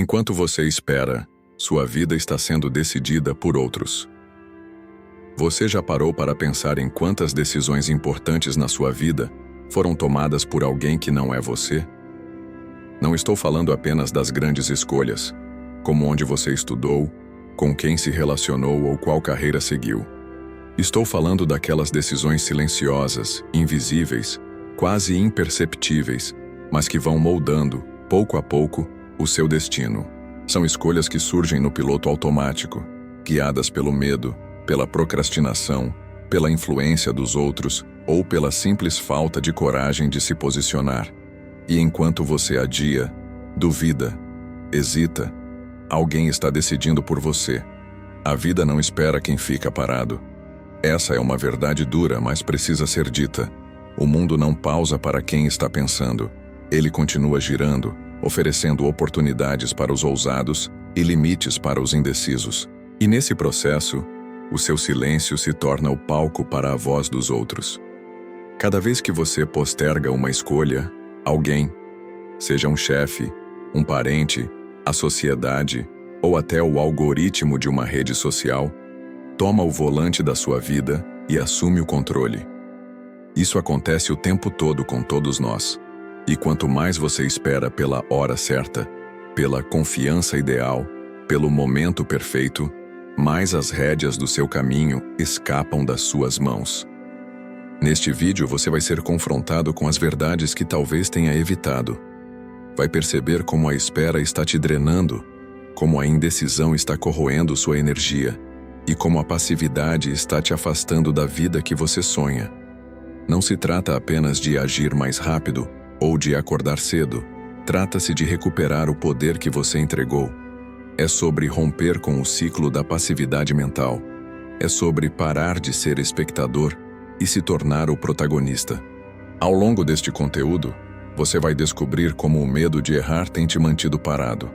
Enquanto você espera, sua vida está sendo decidida por outros. Você já parou para pensar em quantas decisões importantes na sua vida foram tomadas por alguém que não é você? Não estou falando apenas das grandes escolhas, como onde você estudou, com quem se relacionou ou qual carreira seguiu. Estou falando daquelas decisões silenciosas, invisíveis, quase imperceptíveis, mas que vão moldando, pouco a pouco, o seu destino. São escolhas que surgem no piloto automático, guiadas pelo medo, pela procrastinação, pela influência dos outros ou pela simples falta de coragem de se posicionar. E enquanto você adia, duvida, hesita, alguém está decidindo por você. A vida não espera quem fica parado. Essa é uma verdade dura, mas precisa ser dita. O mundo não pausa para quem está pensando. Ele continua girando, oferecendo oportunidades para os ousados e limites para os indecisos. E nesse processo, o seu silêncio se torna o palco para a voz dos outros. Cada vez que você posterga uma escolha, alguém, seja um chefe, um parente, a sociedade ou até o algoritmo de uma rede social, toma o volante da sua vida e assume o controle. Isso acontece o tempo todo com todos nós. E quanto mais você espera pela hora certa, pela confiança ideal, pelo momento perfeito, mais as rédeas do seu caminho escapam das suas mãos. Neste vídeo você vai ser confrontado com as verdades que talvez tenha evitado. Vai perceber como a espera está te drenando, como a indecisão está corroendo sua energia e como a passividade está te afastando da vida que você sonha. Não se trata apenas de agir mais rápido ou de acordar cedo. Trata-se de recuperar o poder que você entregou. É sobre romper com o ciclo da passividade mental. É sobre parar de ser espectador e se tornar o protagonista. Ao longo deste conteúdo, você vai descobrir como o medo de errar tem te mantido parado.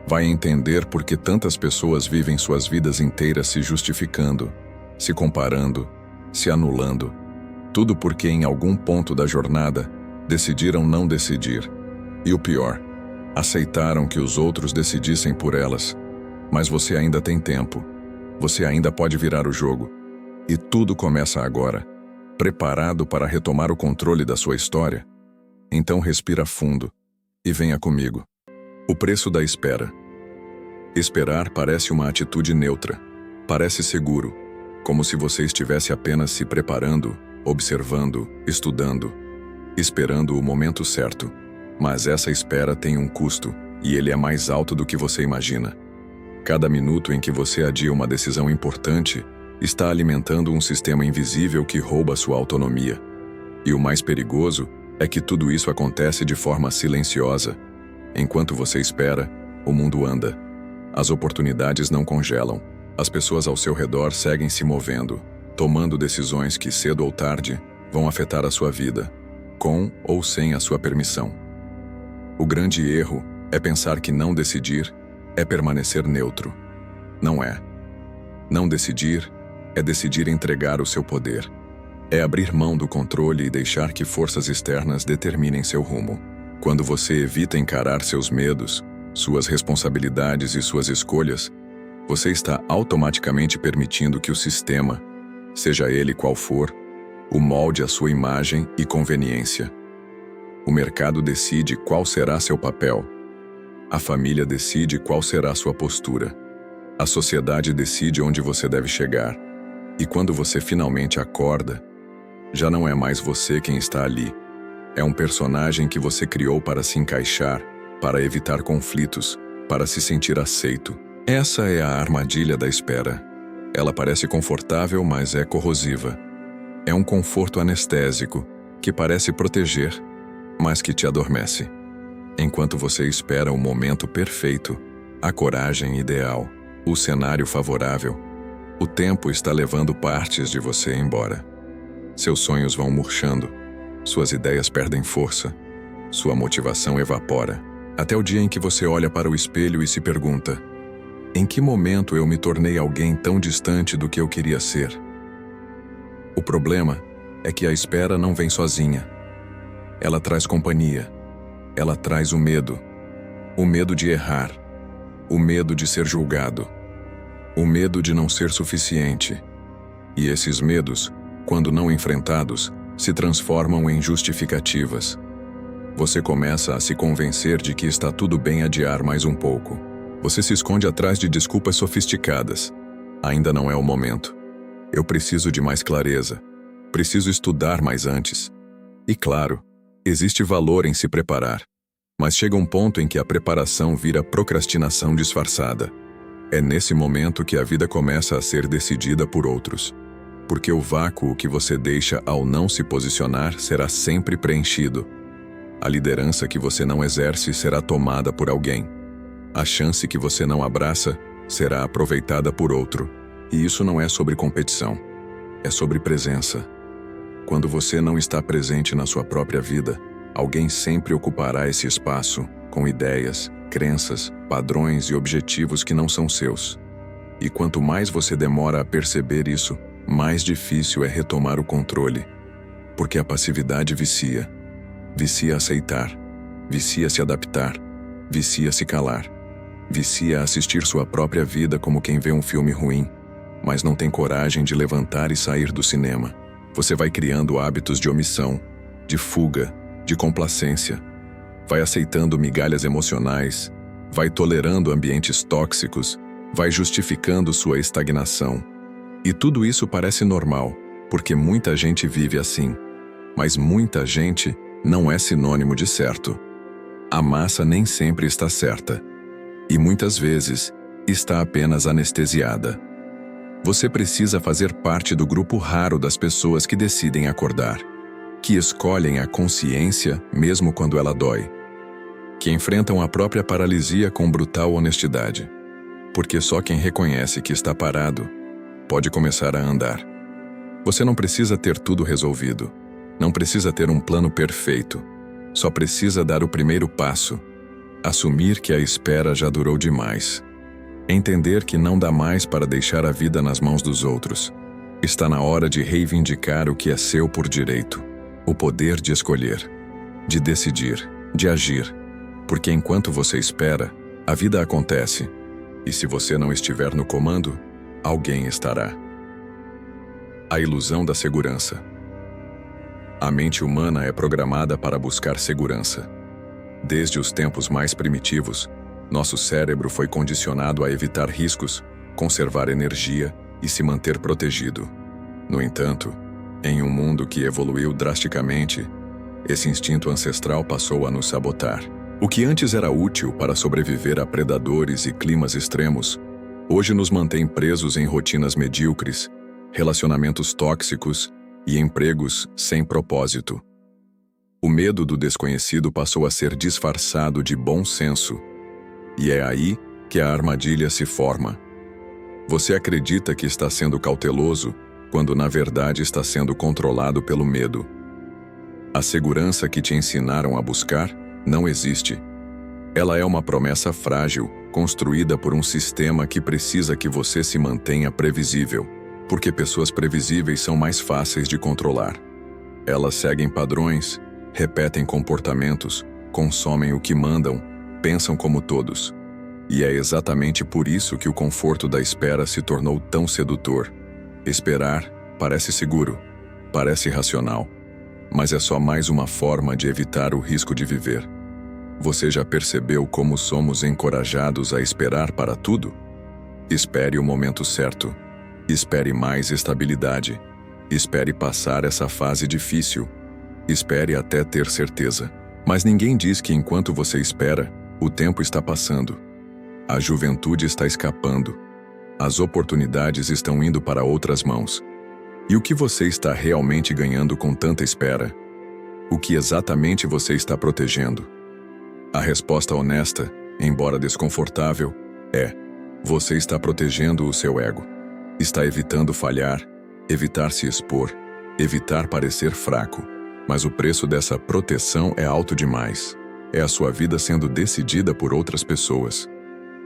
Vai entender por que tantas pessoas vivem suas vidas inteiras se justificando, se comparando, se anulando. Tudo porque em algum ponto da jornada decidiram não decidir. E o pior, aceitaram que os outros decidissem por elas. Mas você ainda tem tempo. Você ainda pode virar o jogo. E tudo começa agora. Preparado para retomar o controle da sua história? Então respira fundo e venha comigo. O preço da espera. Esperar parece uma atitude neutra. Parece seguro, como se você estivesse apenas se preparando, observando, estudando, esperando o momento certo. Mas essa espera tem um custo, e ele é mais alto do que você imagina. Cada minuto em que você adia uma decisão importante está alimentando um sistema invisível que rouba sua autonomia. E o mais perigoso é que tudo isso acontece de forma silenciosa. Enquanto você espera, o mundo anda. As oportunidades não congelam. As pessoas ao seu redor seguem se movendo, tomando decisões que, cedo ou tarde, vão afetar a sua vida, com ou sem a sua permissão. O grande erro é pensar que não decidir é permanecer neutro. Não é. Não decidir é decidir entregar o seu poder. É abrir mão do controle e deixar que forças externas determinem seu rumo. Quando você evita encarar seus medos, suas responsabilidades e suas escolhas, você está automaticamente permitindo que o sistema, seja ele qual for, o molde à sua imagem e conveniência. O mercado decide qual será seu papel. A família decide qual será sua postura. A sociedade decide onde você deve chegar. E quando você finalmente acorda, já não é mais você quem está ali. É um personagem que você criou para se encaixar, para evitar conflitos, para se sentir aceito. Essa é a armadilha da espera. Ela parece confortável, mas é corrosiva. É um conforto anestésico, que parece proteger, mas que te adormece. Enquanto você espera o momento perfeito, a coragem ideal, o cenário favorável, o tempo está levando partes de você embora. Seus sonhos vão murchando, suas ideias perdem força, sua motivação evapora, até o dia em que você olha para o espelho e se pergunta: em que momento eu me tornei alguém tão distante do que eu queria ser? O problema é que a espera não vem sozinha. Ela traz companhia. Ela traz o medo. O medo de errar. O medo de ser julgado. O medo de não ser suficiente. E esses medos, quando não enfrentados, se transformam em justificativas. Você começa a se convencer de que está tudo bem adiar mais um pouco. Você se esconde atrás de desculpas sofisticadas. Ainda não é o momento. Eu preciso de mais clareza. Preciso estudar mais antes. E claro, existe valor em se preparar. Mas chega um ponto em que a preparação vira procrastinação disfarçada. É nesse momento que a vida começa a ser decidida por outros. Porque o vácuo que você deixa ao não se posicionar será sempre preenchido. A liderança que você não exerce será tomada por alguém. A chance que você não abraça será aproveitada por outro. E isso não é sobre competição. É sobre presença. Quando você não está presente na sua própria vida, alguém sempre ocupará esse espaço com ideias, crenças, padrões e objetivos que não são seus. E quanto mais você demora a perceber isso, mais difícil é retomar o controle. Porque a passividade vicia. Vicia aceitar. Vicia se adaptar. Vicia se calar. Vicia assistir sua própria vida como quem vê um filme ruim, mas não tem coragem de levantar e sair do cinema. Você vai criando hábitos de omissão, de fuga, de complacência. Vai aceitando migalhas emocionais, vai tolerando ambientes tóxicos, vai justificando sua estagnação. E tudo isso parece normal, porque muita gente vive assim. Mas muita gente não é sinônimo de certo. A massa nem sempre está certa. E muitas vezes está apenas anestesiada. Você precisa fazer parte do grupo raro das pessoas que decidem acordar, que escolhem a consciência mesmo quando ela dói, que enfrentam a própria paralisia com brutal honestidade, porque só quem reconhece que está parado pode começar a andar. Você não precisa ter tudo resolvido, não precisa ter um plano perfeito, só precisa dar o primeiro passo, assumir que a espera já durou demais. Entender que não dá mais para deixar a vida nas mãos dos outros. Está na hora de reivindicar o que é seu por direito. O poder de escolher, de decidir, de agir. Porque enquanto você espera, a vida acontece. E se você não estiver no comando, alguém estará. A ilusão da segurança. A mente humana é programada para buscar segurança. Desde os tempos mais primitivos, nosso cérebro foi condicionado a evitar riscos, conservar energia e se manter protegido. No entanto, em um mundo que evoluiu drasticamente, esse instinto ancestral passou a nos sabotar. O que antes era útil para sobreviver a predadores e climas extremos, hoje nos mantém presos em rotinas medíocres, relacionamentos tóxicos e empregos sem propósito. O medo do desconhecido passou a ser disfarçado de bom senso. E é aí que a armadilha se forma. Você acredita que está sendo cauteloso, quando na verdade está sendo controlado pelo medo. A segurança que te ensinaram a buscar não existe. Ela é uma promessa frágil, construída por um sistema que precisa que você se mantenha previsível, porque pessoas previsíveis são mais fáceis de controlar. Elas seguem padrões, repetem comportamentos, consomem o que mandam, pensam como todos. E é exatamente por isso que o conforto da espera se tornou tão sedutor. Esperar parece seguro, parece racional, mas é só mais uma forma de evitar o risco de viver. Você já percebeu como somos encorajados a esperar para tudo? Espere o momento certo. Espere mais estabilidade. Espere passar essa fase difícil. Espere até ter certeza. Mas ninguém diz que enquanto você espera, o tempo está passando. A juventude está escapando. As oportunidades estão indo para outras mãos. E o que você está realmente ganhando com tanta espera? O que exatamente você está protegendo? A resposta honesta, embora desconfortável, é: você está protegendo o seu ego. Está evitando falhar, evitar se expor, evitar parecer fraco. Mas o preço dessa proteção é alto demais. É a sua vida sendo decidida por outras pessoas,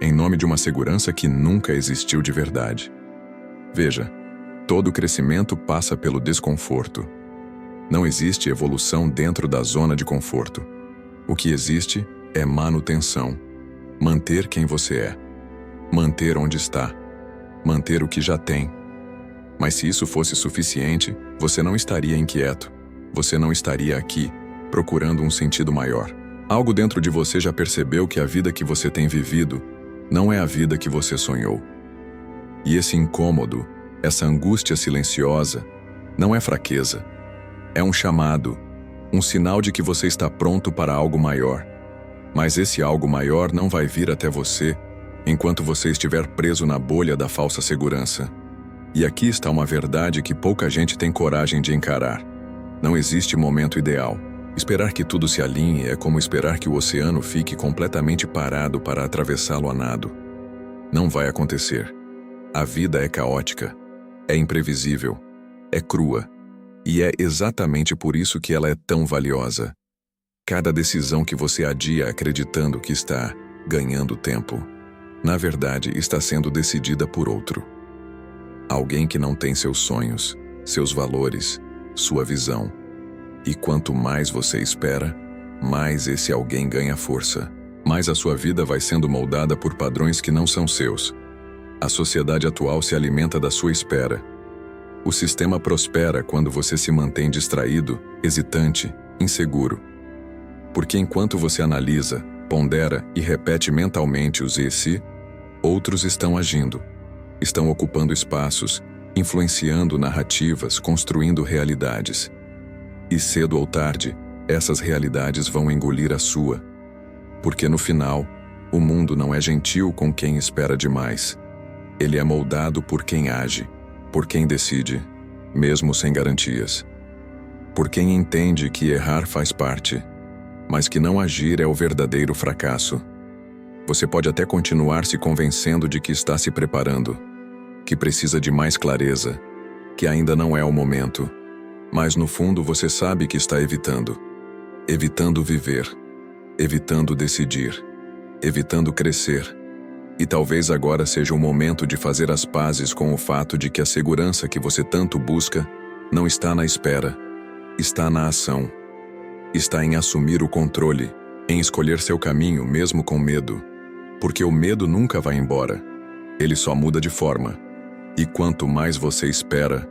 em nome de uma segurança que nunca existiu de verdade. Veja, todo crescimento passa pelo desconforto. Não existe evolução dentro da zona de conforto. O que existe é manutenção. manter quem você é, manter onde está, manter o que já tem. Mas se isso fosse suficiente, você não estaria inquieto, você não estaria aqui, procurando um sentido maior. Algo dentro de você já percebeu que a vida que você tem vivido não é a vida que você sonhou. E esse incômodo, essa angústia silenciosa, não é fraqueza. É um chamado, um sinal de que você está pronto para algo maior. Mas esse algo maior não vai vir até você enquanto você estiver preso na bolha da falsa segurança. E aqui está uma verdade que pouca gente tem coragem de encarar. Não existe momento ideal. Esperar que tudo se alinhe é como esperar que o oceano fique completamente parado para atravessá-lo a nado. Não vai acontecer. A vida é caótica, é imprevisível, é crua, e é exatamente por isso que ela é tão valiosa. Cada decisão que você adia acreditando que está ganhando tempo, na verdade está sendo decidida por outro. Alguém que não tem seus sonhos, seus valores, sua visão. E quanto mais você espera, mais esse alguém ganha força. Mais a sua vida vai sendo moldada por padrões que não são seus. A sociedade atual se alimenta da sua espera. O sistema prospera quando você se mantém distraído, hesitante, inseguro. Porque enquanto você analisa, pondera e repete mentalmente os e se, outros estão agindo. Estão ocupando espaços, influenciando narrativas, construindo realidades. E cedo ou tarde, essas realidades vão engolir a sua. Porque no final, o mundo não é gentil com quem espera demais. Ele é moldado por quem age, por quem decide, mesmo sem garantias. Por quem entende que errar faz parte, mas que não agir é o verdadeiro fracasso. Você pode até continuar se convencendo de que está se preparando, que precisa de mais clareza, que ainda não é o momento. Mas no fundo você sabe que está evitando. Evitando viver, evitando decidir, evitando crescer. E talvez agora seja o momento de fazer as pazes com o fato de que a segurança que você tanto busca não está na espera, está na ação. Está em assumir o controle, em escolher seu caminho mesmo com medo. Porque o medo nunca vai embora, ele só muda de forma. E quanto mais você espera,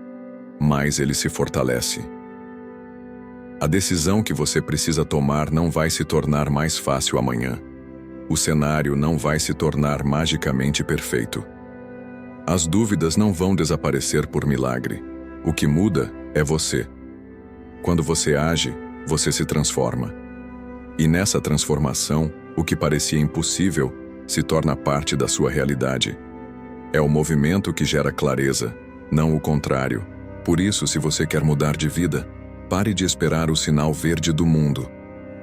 mais ele se fortalece. A decisão que você precisa tomar não vai se tornar mais fácil amanhã. O cenário não vai se tornar magicamente perfeito. As dúvidas não vão desaparecer por milagre. O que muda é você. Quando você age, você se transforma. E nessa transformação, o que parecia impossível se torna parte da sua realidade. É o movimento que gera clareza, não o contrário. Por isso, se você quer mudar de vida, pare de esperar o sinal verde do mundo.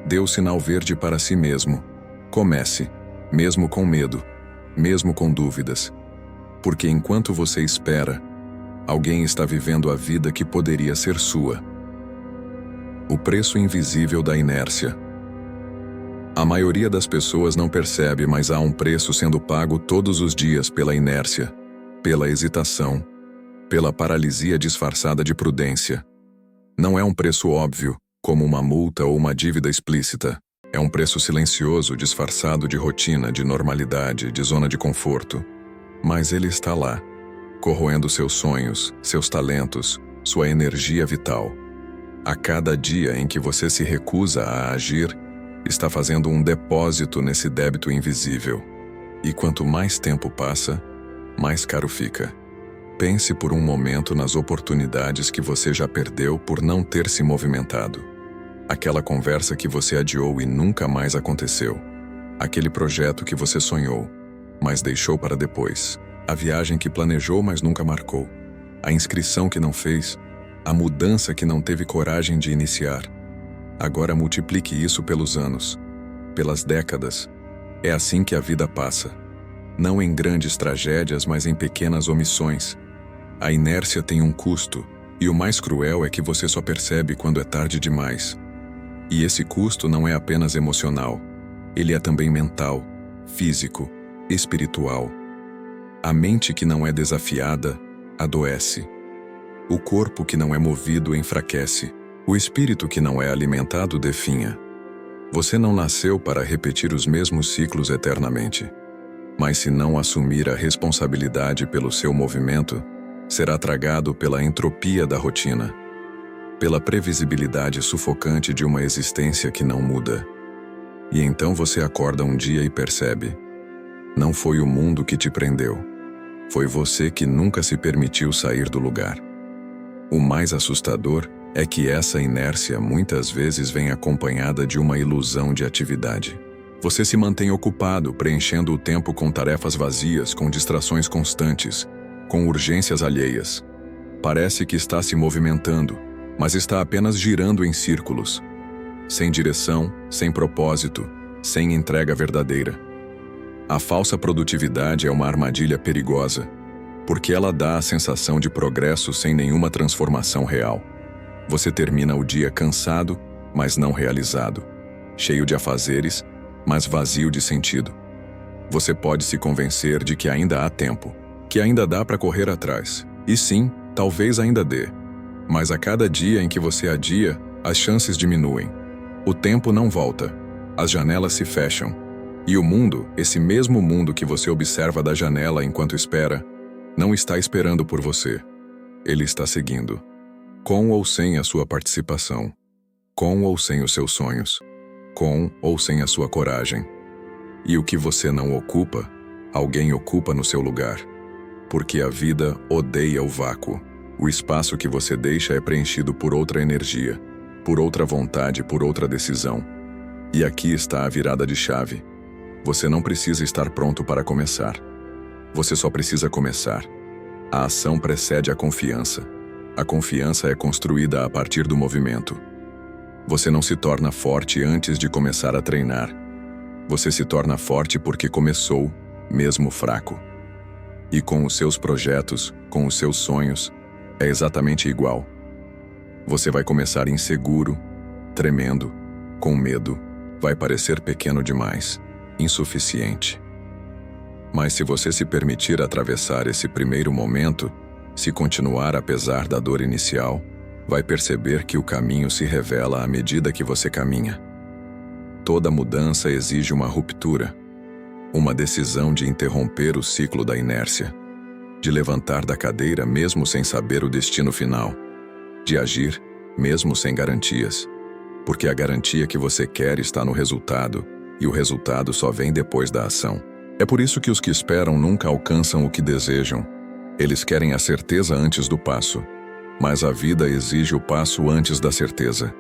Dê o sinal verde para si mesmo. Comece, mesmo com medo, mesmo com dúvidas. Porque enquanto você espera, alguém está vivendo a vida que poderia ser sua. O preço invisível da inércia. A maioria das pessoas não percebe, mas há um preço sendo pago todos os dias pela inércia, pela hesitação, pela paralisia disfarçada de prudência. Não é um preço óbvio, como uma multa ou uma dívida explícita. É um preço silencioso, disfarçado de rotina, de normalidade, de zona de conforto. Mas ele está lá, corroendo seus sonhos, seus talentos, sua energia vital. A cada dia em que você se recusa a agir, está fazendo um depósito nesse débito invisível. E quanto mais tempo passa, mais caro fica. Pense por um momento nas oportunidades que você já perdeu por não ter se movimentado. Aquela conversa que você adiou e nunca mais aconteceu. Aquele projeto que você sonhou, mas deixou para depois. A viagem que planejou, mas nunca marcou. A inscrição que não fez. A mudança que não teve coragem de iniciar. Agora multiplique isso pelos anos, pelas décadas. É assim que a vida passa. Não em grandes tragédias, mas em pequenas omissões. A inércia tem um custo, e o mais cruel é que você só percebe quando é tarde demais. E esse custo não é apenas emocional. Ele é também mental, físico, espiritual. A mente que não é desafiada, adoece. O corpo que não é movido enfraquece. O espírito que não é alimentado definha. Você não nasceu para repetir os mesmos ciclos eternamente. Mas se não assumir a responsabilidade pelo seu movimento, será tragado pela entropia da rotina, pela previsibilidade sufocante de uma existência que não muda. E então você acorda um dia e percebe: não foi o mundo que te prendeu, foi você que nunca se permitiu sair do lugar. O mais assustador é que essa inércia muitas vezes vem acompanhada de uma ilusão de atividade. Você se mantém ocupado, preenchendo o tempo com tarefas vazias, com distrações constantes, com urgências alheias. Parece que está se movimentando, mas está apenas girando em círculos, sem direção, sem propósito, sem entrega verdadeira. A falsa produtividade é uma armadilha perigosa, porque ela dá a sensação de progresso sem nenhuma transformação real. Você termina o dia cansado, mas não realizado, cheio de afazeres, mas vazio de sentido. Você pode se convencer de que ainda há tempo, que ainda dá para correr atrás. E sim, talvez ainda dê. Mas a cada dia em que você adia, as chances diminuem. O tempo não volta. As janelas se fecham. E o mundo, esse mesmo mundo que você observa da janela enquanto espera, não está esperando por você. Ele está seguindo. Com ou sem a sua participação. Com ou sem os seus sonhos. Com ou sem a sua coragem. E o que você não ocupa, alguém ocupa no seu lugar. Porque a vida odeia o vácuo. O espaço que você deixa é preenchido por outra energia, por outra vontade, por outra decisão. E aqui está a virada de chave. Você não precisa estar pronto para começar. Você só precisa começar. A ação precede a confiança. A confiança é construída a partir do movimento. Você não se torna forte antes de começar a treinar. Você se torna forte porque começou, mesmo fraco. E com os seus projetos, com os seus sonhos, é exatamente igual. Você vai começar inseguro, tremendo, com medo, vai parecer pequeno demais, insuficiente. Mas se você se permitir atravessar esse primeiro momento, se continuar apesar da dor inicial, vai perceber que o caminho se revela à medida que você caminha. Toda mudança exige uma ruptura, uma decisão de interromper o ciclo da inércia, de levantar da cadeira mesmo sem saber o destino final, de agir mesmo sem garantias, porque a garantia que você quer está no resultado, e o resultado só vem depois da ação. É por isso que os que esperam nunca alcançam o que desejam. Eles querem a certeza antes do passo. Mas a vida exige o passo antes da certeza.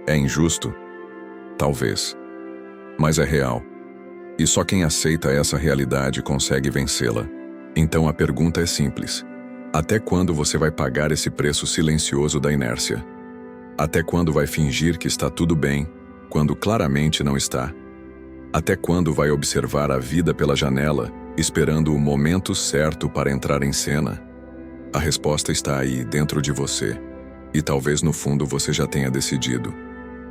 É injusto? Talvez. Mas é real. E só quem aceita essa realidade consegue vencê-la. Então a pergunta é simples. Até quando você vai pagar esse preço silencioso da inércia? Até quando vai fingir que está tudo bem, quando claramente não está? Até quando vai observar a vida pela janela, esperando o momento certo para entrar em cena? A resposta está aí, dentro de você. E talvez no fundo você já tenha decidido.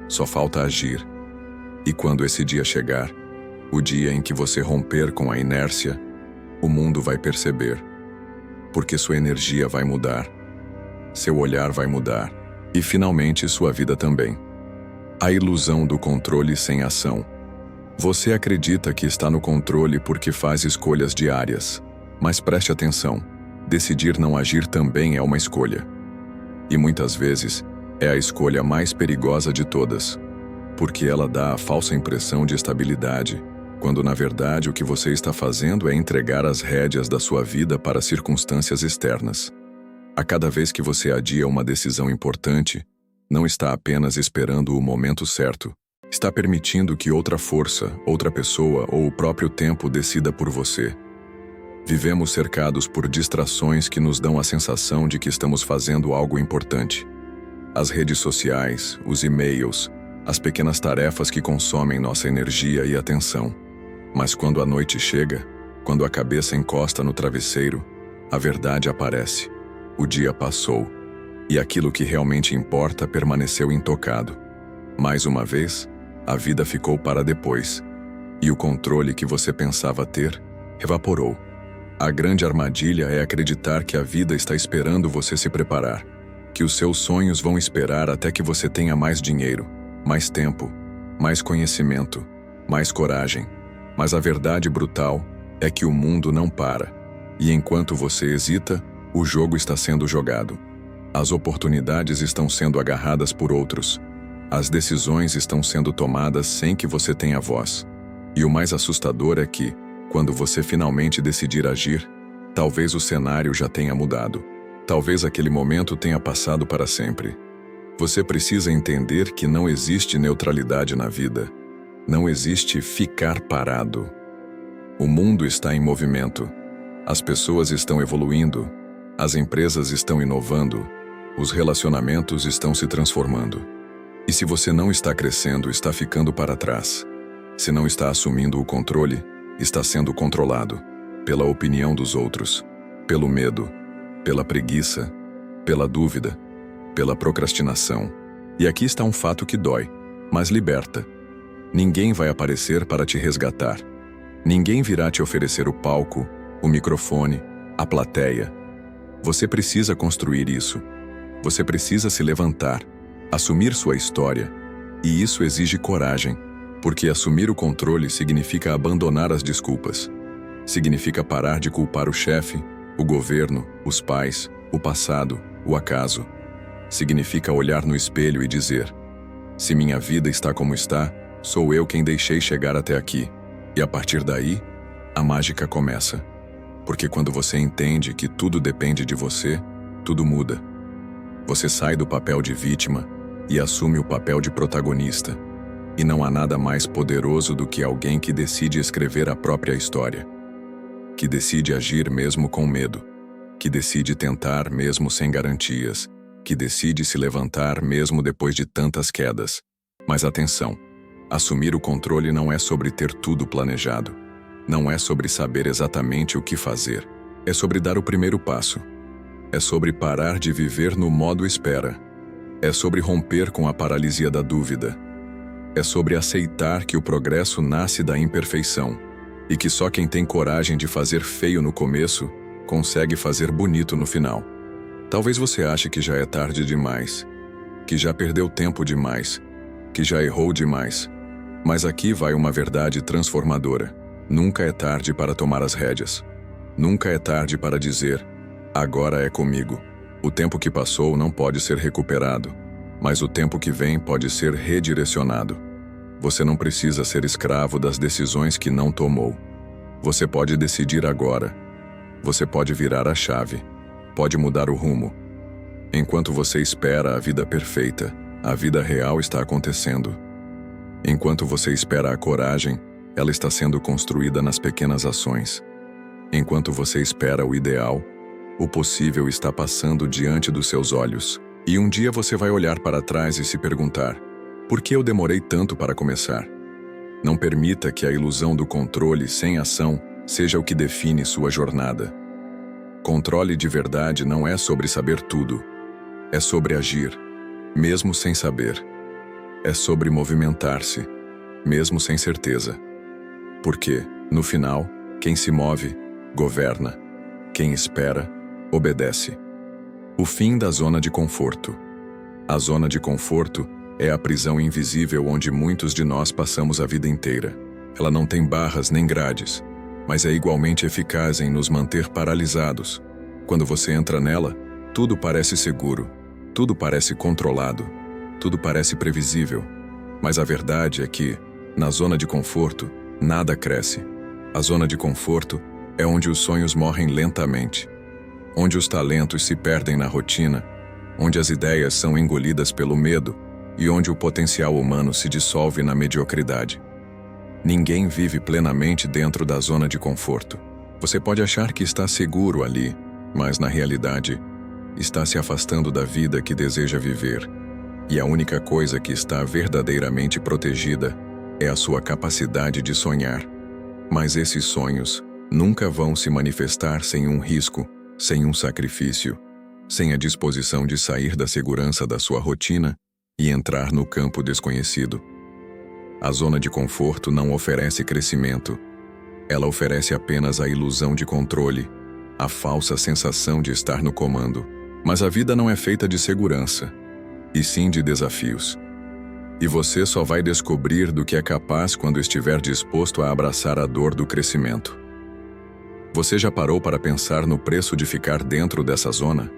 Só falta agir. E quando esse dia chegar, o dia em que você romper com a inércia, o mundo vai perceber. Porque sua energia vai mudar. Seu olhar vai mudar. E finalmente sua vida também. A ilusão do controle sem ação. Você acredita que está no controle porque faz escolhas diárias. Mas preste atenção. Decidir não agir também é uma escolha. E muitas vezes, é a escolha mais perigosa de todas. Porque ela dá a falsa impressão de estabilidade, quando na verdade o que você está fazendo é entregar as rédeas da sua vida para circunstâncias externas. A cada vez que você adia uma decisão importante, não está apenas esperando o momento certo, está permitindo que outra força, outra pessoa ou o próprio tempo decida por você. Vivemos cercados por distrações que nos dão a sensação de que estamos fazendo algo importante. As redes sociais, os e-mails, as pequenas tarefas que consomem nossa energia e atenção. Mas quando a noite chega, quando a cabeça encosta no travesseiro, a verdade aparece. O dia passou, e aquilo que realmente importa permaneceu intocado. Mais uma vez, a vida ficou para depois, e o controle que você pensava ter evaporou. A grande armadilha é acreditar que a vida está esperando você se preparar, que os seus sonhos vão esperar até que você tenha mais dinheiro, mais tempo, mais conhecimento, mais coragem. Mas a verdade brutal é que o mundo não para. E enquanto você hesita, o jogo está sendo jogado. As oportunidades estão sendo agarradas por outros. As decisões estão sendo tomadas sem que você tenha voz. E o mais assustador é que, quando você finalmente decidir agir, talvez o cenário já tenha mudado. Talvez aquele momento tenha passado para sempre. Você precisa entender que não existe neutralidade na vida. Não existe ficar parado. O mundo está em movimento. As pessoas estão evoluindo. As empresas estão inovando. Os relacionamentos estão se transformando. E se você não está crescendo, está ficando para trás. Se não está assumindo o controle, está sendo controlado pela opinião dos outros, pelo medo, pela preguiça, pela dúvida, pela procrastinação. E aqui está um fato que dói, mas liberta. Ninguém vai aparecer para te resgatar. Ninguém virá te oferecer o palco, o microfone, a plateia. Você precisa construir isso. Você precisa se levantar, assumir sua história. E isso exige coragem, porque assumir o controle significa abandonar as desculpas. Significa parar de culpar o chefe, o governo, os pais, o passado, o acaso. Significa olhar no espelho e dizer: se minha vida está como está, sou eu quem deixei chegar até aqui. E a partir daí, a mágica começa. Porque quando você entende que tudo depende de você, tudo muda. Você sai do papel de vítima e assume o papel de protagonista. E não há nada mais poderoso do que alguém que decide escrever a própria história. Que decide agir mesmo com medo. Que decide tentar mesmo sem garantias. Que decide se levantar mesmo depois de tantas quedas. Mas atenção, assumir o controle não é sobre ter tudo planejado. Não é sobre saber exatamente o que fazer. É sobre dar o primeiro passo. É sobre parar de viver no modo espera. É sobre romper com a paralisia da dúvida. É sobre aceitar que o progresso nasce da imperfeição e que só quem tem coragem de fazer feio no começo consegue fazer bonito no final. Talvez você ache que já é tarde demais, que já perdeu tempo demais, que já errou demais. Mas aqui vai uma verdade transformadora. Nunca é tarde para tomar as rédeas. Nunca é tarde para dizer: agora é comigo. O tempo que passou não pode ser recuperado, mas o tempo que vem pode ser redirecionado. Você não precisa ser escravo das decisões que não tomou. Você pode decidir agora. Você pode virar a chave. Pode mudar o rumo. Enquanto você espera a vida perfeita, a vida real está acontecendo. Enquanto você espera a coragem, ela está sendo construída nas pequenas ações. Enquanto você espera o ideal, o possível está passando diante dos seus olhos. E um dia você vai olhar para trás e se perguntar: por que eu demorei tanto para começar? Não permita que a ilusão do controle sem ação seja o que define sua jornada. Controle de verdade não é sobre saber tudo. É sobre agir, mesmo sem saber. É sobre movimentar-se, mesmo sem certeza. Porque, no final, quem se move, governa. Quem espera, obedece. O fim da zona de conforto. A zona de conforto é a prisão invisível onde muitos de nós passamos a vida inteira. Ela não tem barras nem grades, mas é igualmente eficaz em nos manter paralisados. Quando você entra nela, tudo parece seguro, tudo parece controlado, tudo parece previsível. Mas a verdade é que, na zona de conforto, nada cresce. A zona de conforto é onde os sonhos morrem lentamente, onde os talentos se perdem na rotina, onde as ideias são engolidas pelo medo e onde o potencial humano se dissolve na mediocridade. Ninguém vive plenamente dentro da zona de conforto. Você pode achar que está seguro ali, mas na realidade, está se afastando da vida que deseja viver. E a única coisa que está verdadeiramente protegida é a sua capacidade de sonhar. Mas esses sonhos nunca vão se manifestar sem um risco, sem um sacrifício, sem a disposição de sair da segurança da sua rotina e entrar no campo desconhecido. A zona de conforto não oferece crescimento. Ela oferece apenas a ilusão de controle, a falsa sensação de estar no comando. Mas a vida não é feita de segurança, e sim de desafios. E você só vai descobrir do que é capaz quando estiver disposto a abraçar a dor do crescimento. Você já parou para pensar no preço de ficar dentro dessa zona?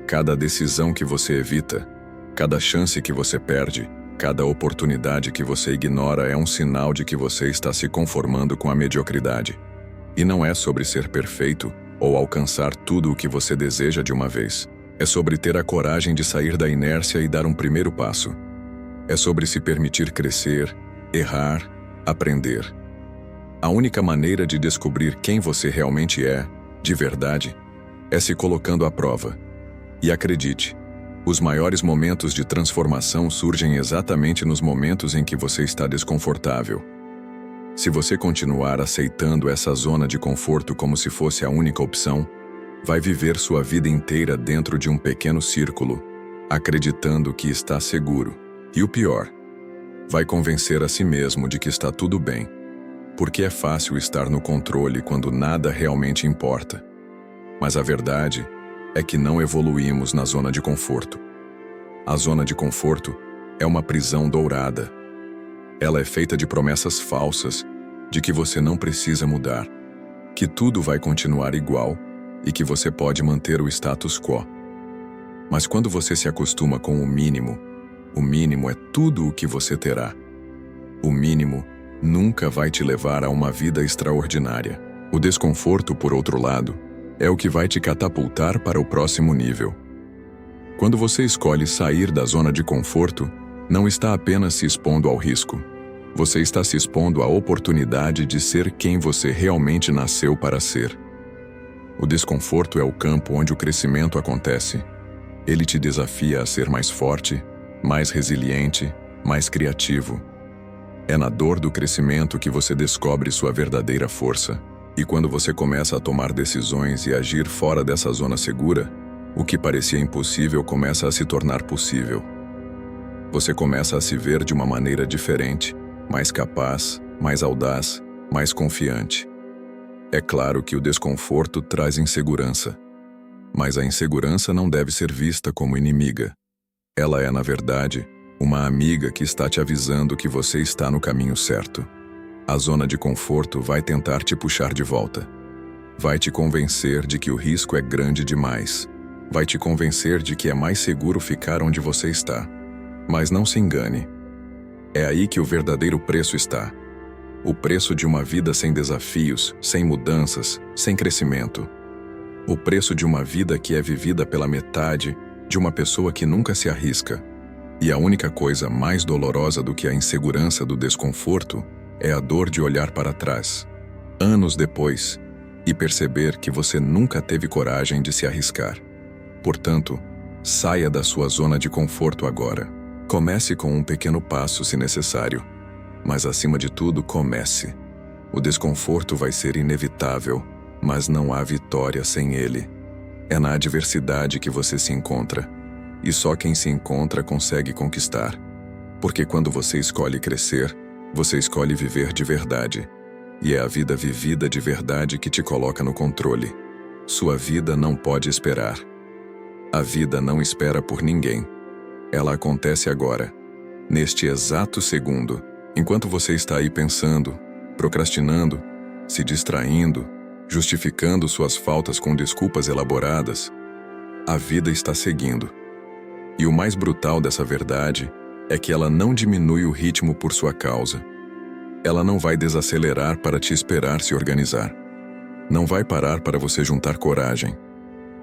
Cada decisão que você evita, cada chance que você perde, cada oportunidade que você ignora é um sinal de que você está se conformando com a mediocridade. E não é sobre ser perfeito ou alcançar tudo o que você deseja de uma vez. É sobre ter a coragem de sair da inércia e dar um primeiro passo. É sobre se permitir crescer, errar, aprender. A única maneira de descobrir quem você realmente é, de verdade, é se colocando à prova. E acredite, os maiores momentos de transformação surgem exatamente nos momentos em que você está desconfortável. Se você continuar aceitando essa zona de conforto como se fosse a única opção, vai viver sua vida inteira dentro de um pequeno círculo, acreditando que está seguro. E o pior, vai convencer a si mesmo de que está tudo bem, porque é fácil estar no controle quando nada realmente importa. Mas a verdade é que não evoluímos na zona de conforto. A zona de conforto é uma prisão dourada. Ela é feita de promessas falsas de que você não precisa mudar, que tudo vai continuar igual e que você pode manter o status quo. Mas quando você se acostuma com o mínimo é tudo o que você terá. O mínimo nunca vai te levar a uma vida extraordinária. O desconforto, por outro lado, é o que vai te catapultar para o próximo nível. Quando você escolhe sair da zona de conforto, não está apenas se expondo ao risco. Você está se expondo à oportunidade de ser quem você realmente nasceu para ser. O desconforto é o campo onde o crescimento acontece. Ele te desafia a ser mais forte, mais resiliente, mais criativo. É na dor do crescimento que você descobre sua verdadeira força. E quando você começa a tomar decisões e agir fora dessa zona segura, o que parecia impossível começa a se tornar possível. Você começa a se ver de uma maneira diferente, mais capaz, mais audaz, mais confiante. É claro que o desconforto traz insegurança, mas a insegurança não deve ser vista como inimiga. Ela é, na verdade, uma amiga que está te avisando que você está no caminho certo. A zona de conforto vai tentar te puxar de volta. Vai te convencer de que o risco é grande demais. Vai te convencer de que é mais seguro ficar onde você está. Mas não se engane. É aí que o verdadeiro preço está. O preço de uma vida sem desafios, sem mudanças, sem crescimento. O preço de uma vida que é vivida pela metade de uma pessoa que nunca se arrisca. E a única coisa mais dolorosa do que a insegurança do desconforto é a dor de olhar para trás, anos depois, e perceber que você nunca teve coragem de se arriscar. Portanto, saia da sua zona de conforto agora. Comece com um pequeno passo se necessário, mas acima de tudo, comece. O desconforto vai ser inevitável, mas não há vitória sem ele. É na adversidade que você se encontra, e só quem se encontra consegue conquistar. Porque quando você escolhe crescer, você escolhe viver de verdade. E é a vida vivida de verdade que te coloca no controle. Sua vida não pode esperar. A vida não espera por ninguém. Ela acontece agora, neste exato segundo, enquanto você está aí pensando, procrastinando, se distraindo, justificando suas faltas com desculpas elaboradas. A vida está seguindo. E o mais brutal dessa verdade é que ela não diminui o ritmo por sua causa. Ela não vai desacelerar para te esperar se organizar. Não vai parar para você juntar coragem.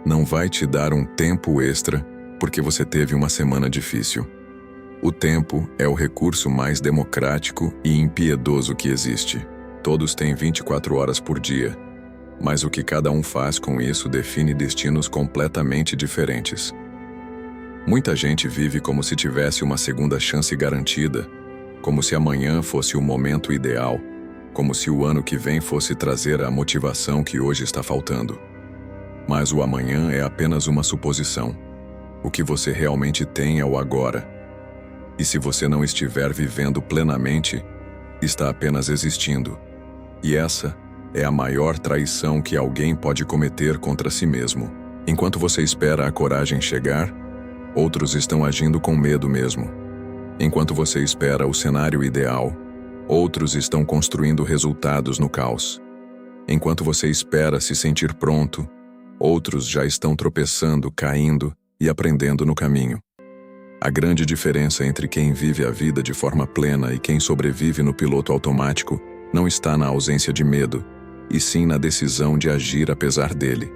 Não vai te dar um tempo extra porque você teve uma semana difícil. O tempo é o recurso mais democrático e impiedoso que existe. Todos têm 24 horas por dia, mas o que cada um faz com isso define destinos completamente diferentes. Muita gente vive como se tivesse uma segunda chance garantida, como se amanhã fosse o momento ideal, como se o ano que vem fosse trazer a motivação que hoje está faltando. Mas o amanhã é apenas uma suposição. O que você realmente tem é o agora. E se você não estiver vivendo plenamente, está apenas existindo. E essa é a maior traição que alguém pode cometer contra si mesmo. Enquanto você espera a coragem chegar, outros estão agindo com medo mesmo. Enquanto você espera o cenário ideal, outros estão construindo resultados no caos. Enquanto você espera se sentir pronto, outros já estão tropeçando, caindo e aprendendo no caminho. A grande diferença entre quem vive a vida de forma plena e quem sobrevive no piloto automático não está na ausência de medo, e sim na decisão de agir apesar dele.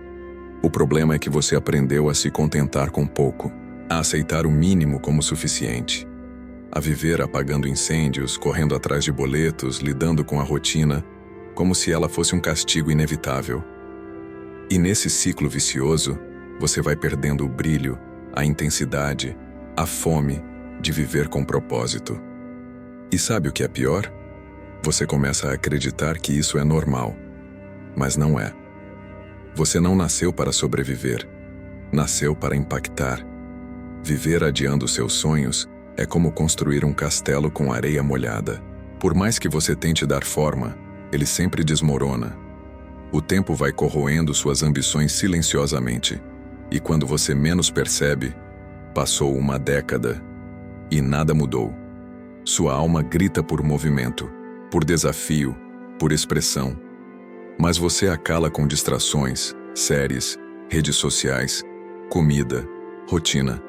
O problema é que você aprendeu a se contentar com pouco, a aceitar o mínimo como suficiente, a viver apagando incêndios, correndo atrás de boletos, lidando com a rotina, como se ela fosse um castigo inevitável. E nesse ciclo vicioso, você vai perdendo o brilho, a intensidade, a fome de viver com propósito. E sabe o que é pior? Você começa a acreditar que isso é normal, mas não é. Você não nasceu para sobreviver, nasceu para impactar. Viver adiando seus sonhos é como construir um castelo com areia molhada. Por mais que você tente dar forma, ele sempre desmorona. O tempo vai corroendo suas ambições silenciosamente, e quando você menos percebe, passou uma década e nada mudou. Sua alma grita por movimento, por desafio, por expressão. Mas você a cala com distrações, séries, redes sociais, comida, rotina.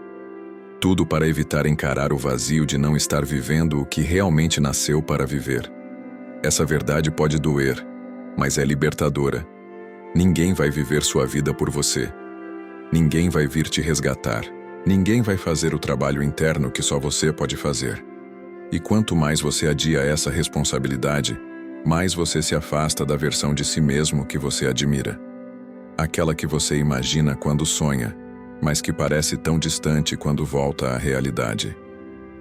Tudo para evitar encarar o vazio de não estar vivendo o que realmente nasceu para viver. Essa verdade pode doer, mas é libertadora. Ninguém vai viver sua vida por você. Ninguém vai vir te resgatar. Ninguém vai fazer o trabalho interno que só você pode fazer. E quanto mais você adia essa responsabilidade, mais você se afasta da versão de si mesmo que você admira. Aquela que você imagina quando sonha, mas que parece tão distante quando volta à realidade.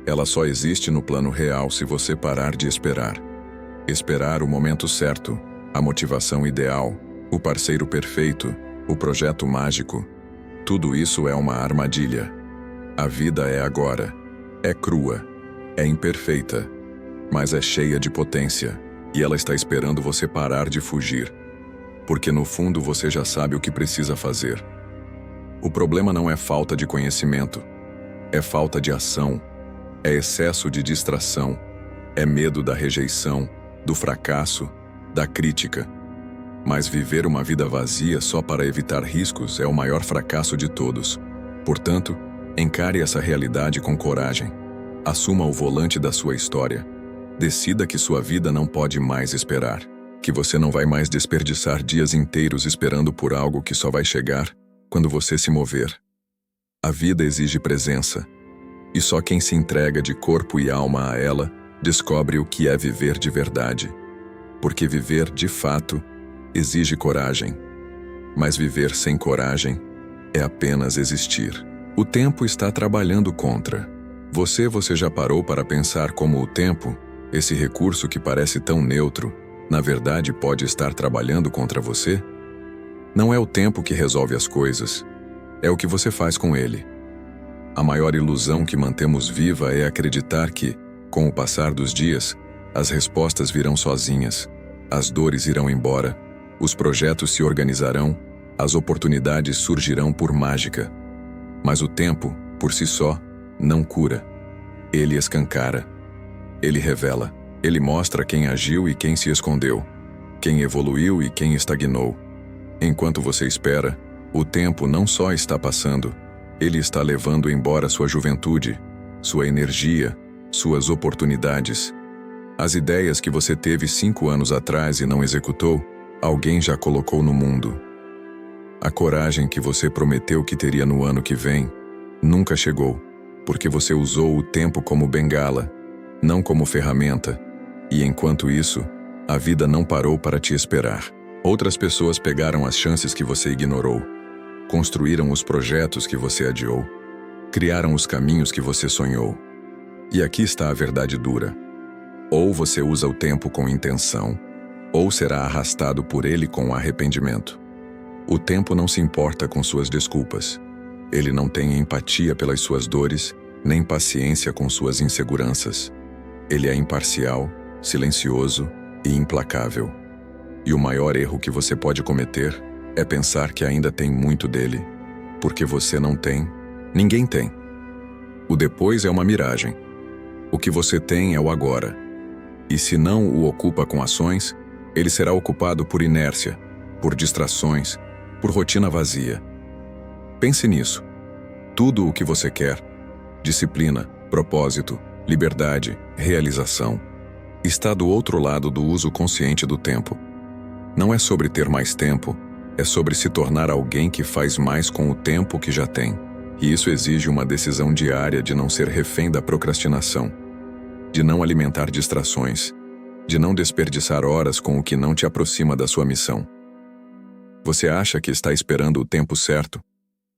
Ela só existe no plano real se você parar de esperar. Esperar o momento certo, a motivação ideal, o parceiro perfeito, o projeto mágico. Tudo isso é uma armadilha. A vida é agora. É crua. É imperfeita. Mas é cheia de potência. E ela está esperando você parar de fugir. Porque no fundo você já sabe o que precisa fazer. O problema não é falta de conhecimento. É falta de ação. É excesso de distração. É medo da rejeição, do fracasso, da crítica. Mas viver uma vida vazia só para evitar riscos é o maior fracasso de todos. Portanto, encare essa realidade com coragem. Assuma o volante da sua história. Decida que sua vida não pode mais esperar. Que você não vai mais desperdiçar dias inteiros esperando por algo que só vai chegar quando você se mover. A vida exige presença. E só quem se entrega de corpo e alma a ela descobre o que é viver de verdade. Porque viver, de fato, exige coragem. Mas viver sem coragem é apenas existir. O tempo está trabalhando contra. Você já parou para pensar como o tempo, esse recurso que parece tão neutro, na verdade pode estar trabalhando contra você? Não é o tempo que resolve as coisas, é o que você faz com ele. A maior ilusão que mantemos viva é acreditar que, com o passar dos dias, as respostas virão sozinhas, as dores irão embora, os projetos se organizarão, as oportunidades surgirão por mágica. Mas o tempo, por si só, não cura. Ele escancara. Ele revela. Ele mostra quem agiu e quem se escondeu, quem evoluiu e quem estagnou. Enquanto você espera, o tempo não só está passando, ele está levando embora sua juventude, sua energia, suas oportunidades. As ideias que você teve 5 anos atrás e não executou, alguém já colocou no mundo. A coragem que você prometeu que teria no ano que vem, nunca chegou, porque você usou o tempo como bengala, não como ferramenta, e enquanto isso, a vida não parou para te esperar. Outras pessoas pegaram as chances que você ignorou, construíram os projetos que você adiou, criaram os caminhos que você sonhou. E aqui está a verdade dura. Ou você usa o tempo com intenção, ou será arrastado por ele com arrependimento. O tempo não se importa com suas desculpas. Ele não tem empatia pelas suas dores, nem paciência com suas inseguranças. Ele é imparcial, silencioso e implacável. E o maior erro que você pode cometer é pensar que ainda tem muito dele, porque você não tem, ninguém tem. O depois é uma miragem. O que você tem é o agora. E se não o ocupa com ações, ele será ocupado por inércia, por distrações, por rotina vazia. Pense nisso. Tudo o que você quer, disciplina, propósito, liberdade, realização, está do outro lado do uso consciente do tempo. Não é sobre ter mais tempo, é sobre se tornar alguém que faz mais com o tempo que já tem. E isso exige uma decisão diária de não ser refém da procrastinação, de não alimentar distrações, de não desperdiçar horas com o que não te aproxima da sua missão. Você acha que está esperando o tempo certo,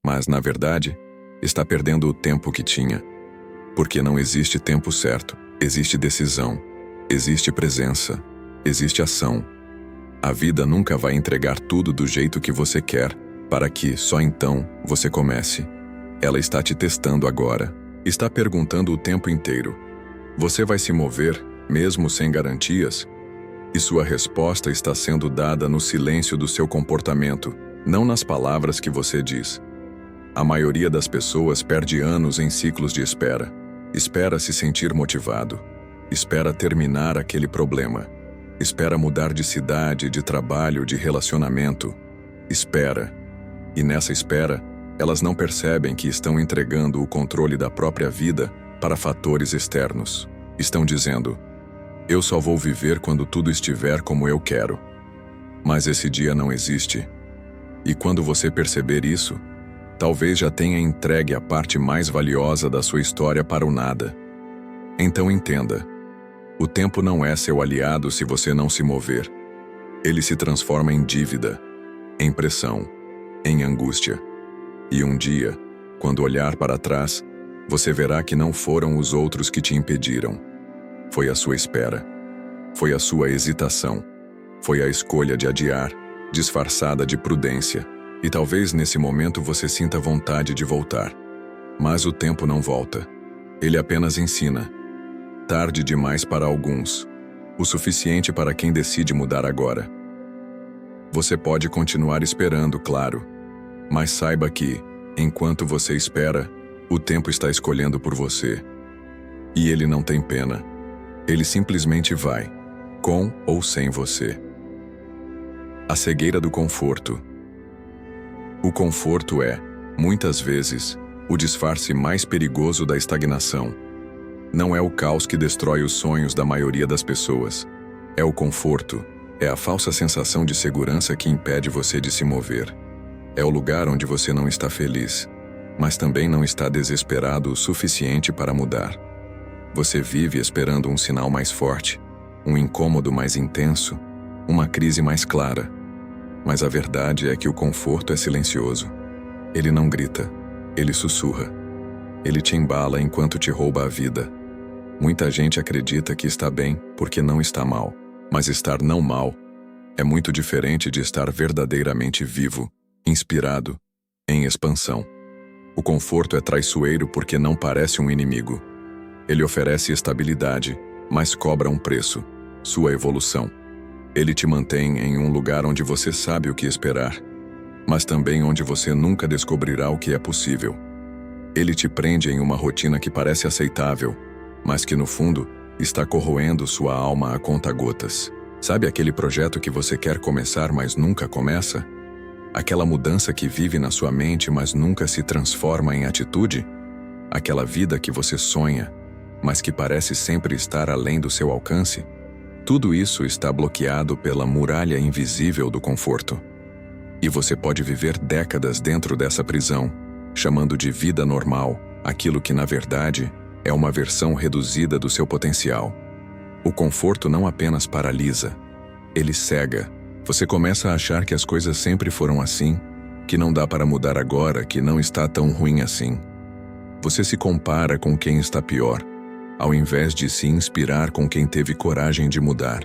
mas, na verdade, está perdendo o tempo que tinha. Porque não existe tempo certo, existe decisão, existe presença, existe ação. A vida nunca vai entregar tudo do jeito que você quer, para que, só então, você comece. Ela está te testando agora, está perguntando o tempo inteiro: você vai se mover, mesmo sem garantias? E sua resposta está sendo dada no silêncio do seu comportamento, não nas palavras que você diz. A maioria das pessoas perde anos em ciclos de espera. Espera se sentir motivado. Espera terminar aquele problema. Espera mudar de cidade, de trabalho, de relacionamento. Espera. E nessa espera, elas não percebem que estão entregando o controle da própria vida para fatores externos. Estão dizendo: eu só vou viver quando tudo estiver como eu quero. Mas esse dia não existe. E quando você perceber isso, talvez já tenha entregue a parte mais valiosa da sua história para o nada. Então entenda: o tempo não é seu aliado se você não se mover. Ele se transforma em dívida, em pressão, em angústia. E um dia, quando olhar para trás, você verá que não foram os outros que te impediram. Foi a sua espera. Foi a sua hesitação. Foi a escolha de adiar, disfarçada de prudência. E talvez nesse momento você sinta vontade de voltar. Mas o tempo não volta. Ele apenas ensina. Tarde demais para alguns. O suficiente para quem decide mudar agora. Você pode continuar esperando, claro. Mas saiba que, enquanto você espera, o tempo está escolhendo por você. E ele não tem pena. Ele simplesmente vai, com ou sem você. A cegueira do conforto. O conforto é, muitas vezes, o disfarce mais perigoso da estagnação. Não é o caos que destrói os sonhos da maioria das pessoas. É o conforto, é a falsa sensação de segurança que impede você de se mover. É o lugar onde você não está feliz, mas também não está desesperado o suficiente para mudar. Você vive esperando um sinal mais forte, um incômodo mais intenso, uma crise mais clara. Mas a verdade é que o conforto é silencioso. Ele não grita, ele sussurra. Ele te embala enquanto te rouba a vida. Muita gente acredita que está bem porque não está mal, mas estar não mal é muito diferente de estar verdadeiramente vivo, inspirado, em expansão. O conforto é traiçoeiro porque não parece um inimigo. Ele oferece estabilidade, mas cobra um preço: sua evolução. Ele te mantém em um lugar onde você sabe o que esperar, mas também onde você nunca descobrirá o que é possível. Ele te prende em uma rotina que parece aceitável, mas que no fundo está corroendo sua alma a conta-gotas. Sabe aquele projeto que você quer começar, mas nunca começa? Aquela mudança que vive na sua mente, mas nunca se transforma em atitude? Aquela vida que você sonha, mas que parece sempre estar além do seu alcance? Tudo isso está bloqueado pela muralha invisível do conforto. E você pode viver décadas dentro dessa prisão, chamando de vida normal aquilo que, na verdade, é uma versão reduzida do seu potencial. O conforto não apenas paralisa, ele cega. Você começa a achar que as coisas sempre foram assim, que não dá para mudar agora, que não está tão ruim assim. Você se compara com quem está pior, ao invés de se inspirar com quem teve coragem de mudar.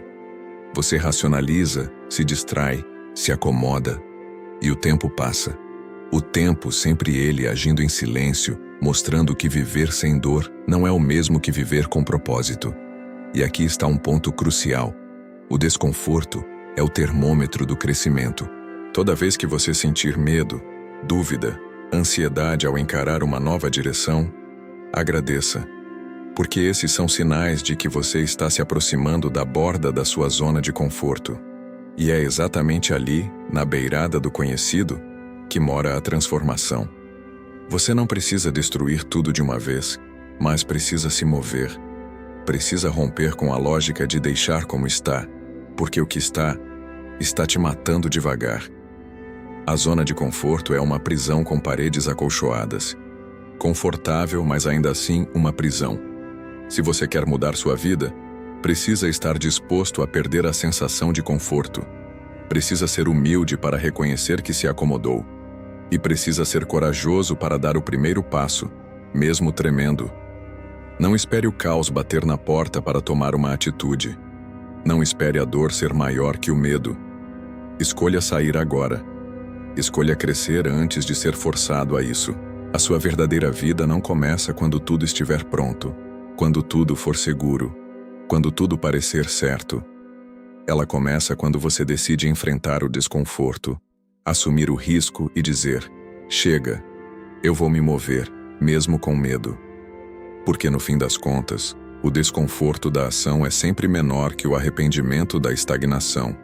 Você racionaliza, se distrai, se acomoda, e o tempo passa. O tempo, sempre ele agindo em silêncio, mostrando que viver sem dor não é o mesmo que viver com propósito. E aqui está um ponto crucial. O desconforto é o termômetro do crescimento. Toda vez que você sentir medo, dúvida, ansiedade ao encarar uma nova direção, agradeça. porque esses são sinais de que você está se aproximando da borda da sua zona de conforto. E é exatamente ali, na beirada do conhecido, que mora a transformação. Você não precisa destruir tudo de uma vez, mas precisa se mover. Precisa romper com a lógica de deixar como está, porque o que está te matando devagar. A zona de conforto é uma prisão com paredes acolchoadas. Confortável, mas ainda assim uma prisão. Se você quer mudar sua vida, precisa estar disposto a perder a sensação de conforto. Precisa ser humilde para reconhecer que se acomodou. E precisa ser corajoso para dar o primeiro passo, mesmo tremendo. Não espere o caos bater na porta para tomar uma atitude. Não espere a dor ser maior que o medo. Escolha sair agora. Escolha crescer antes de ser forçado a isso. A sua verdadeira vida não começa quando tudo estiver pronto, quando tudo for seguro, quando tudo parecer certo. Ela começa quando você decide enfrentar o desconforto, assumir o risco e dizer: chega, eu vou me mover, mesmo com medo. Porque no fim das contas, o desconforto da ação é sempre menor que o arrependimento da estagnação.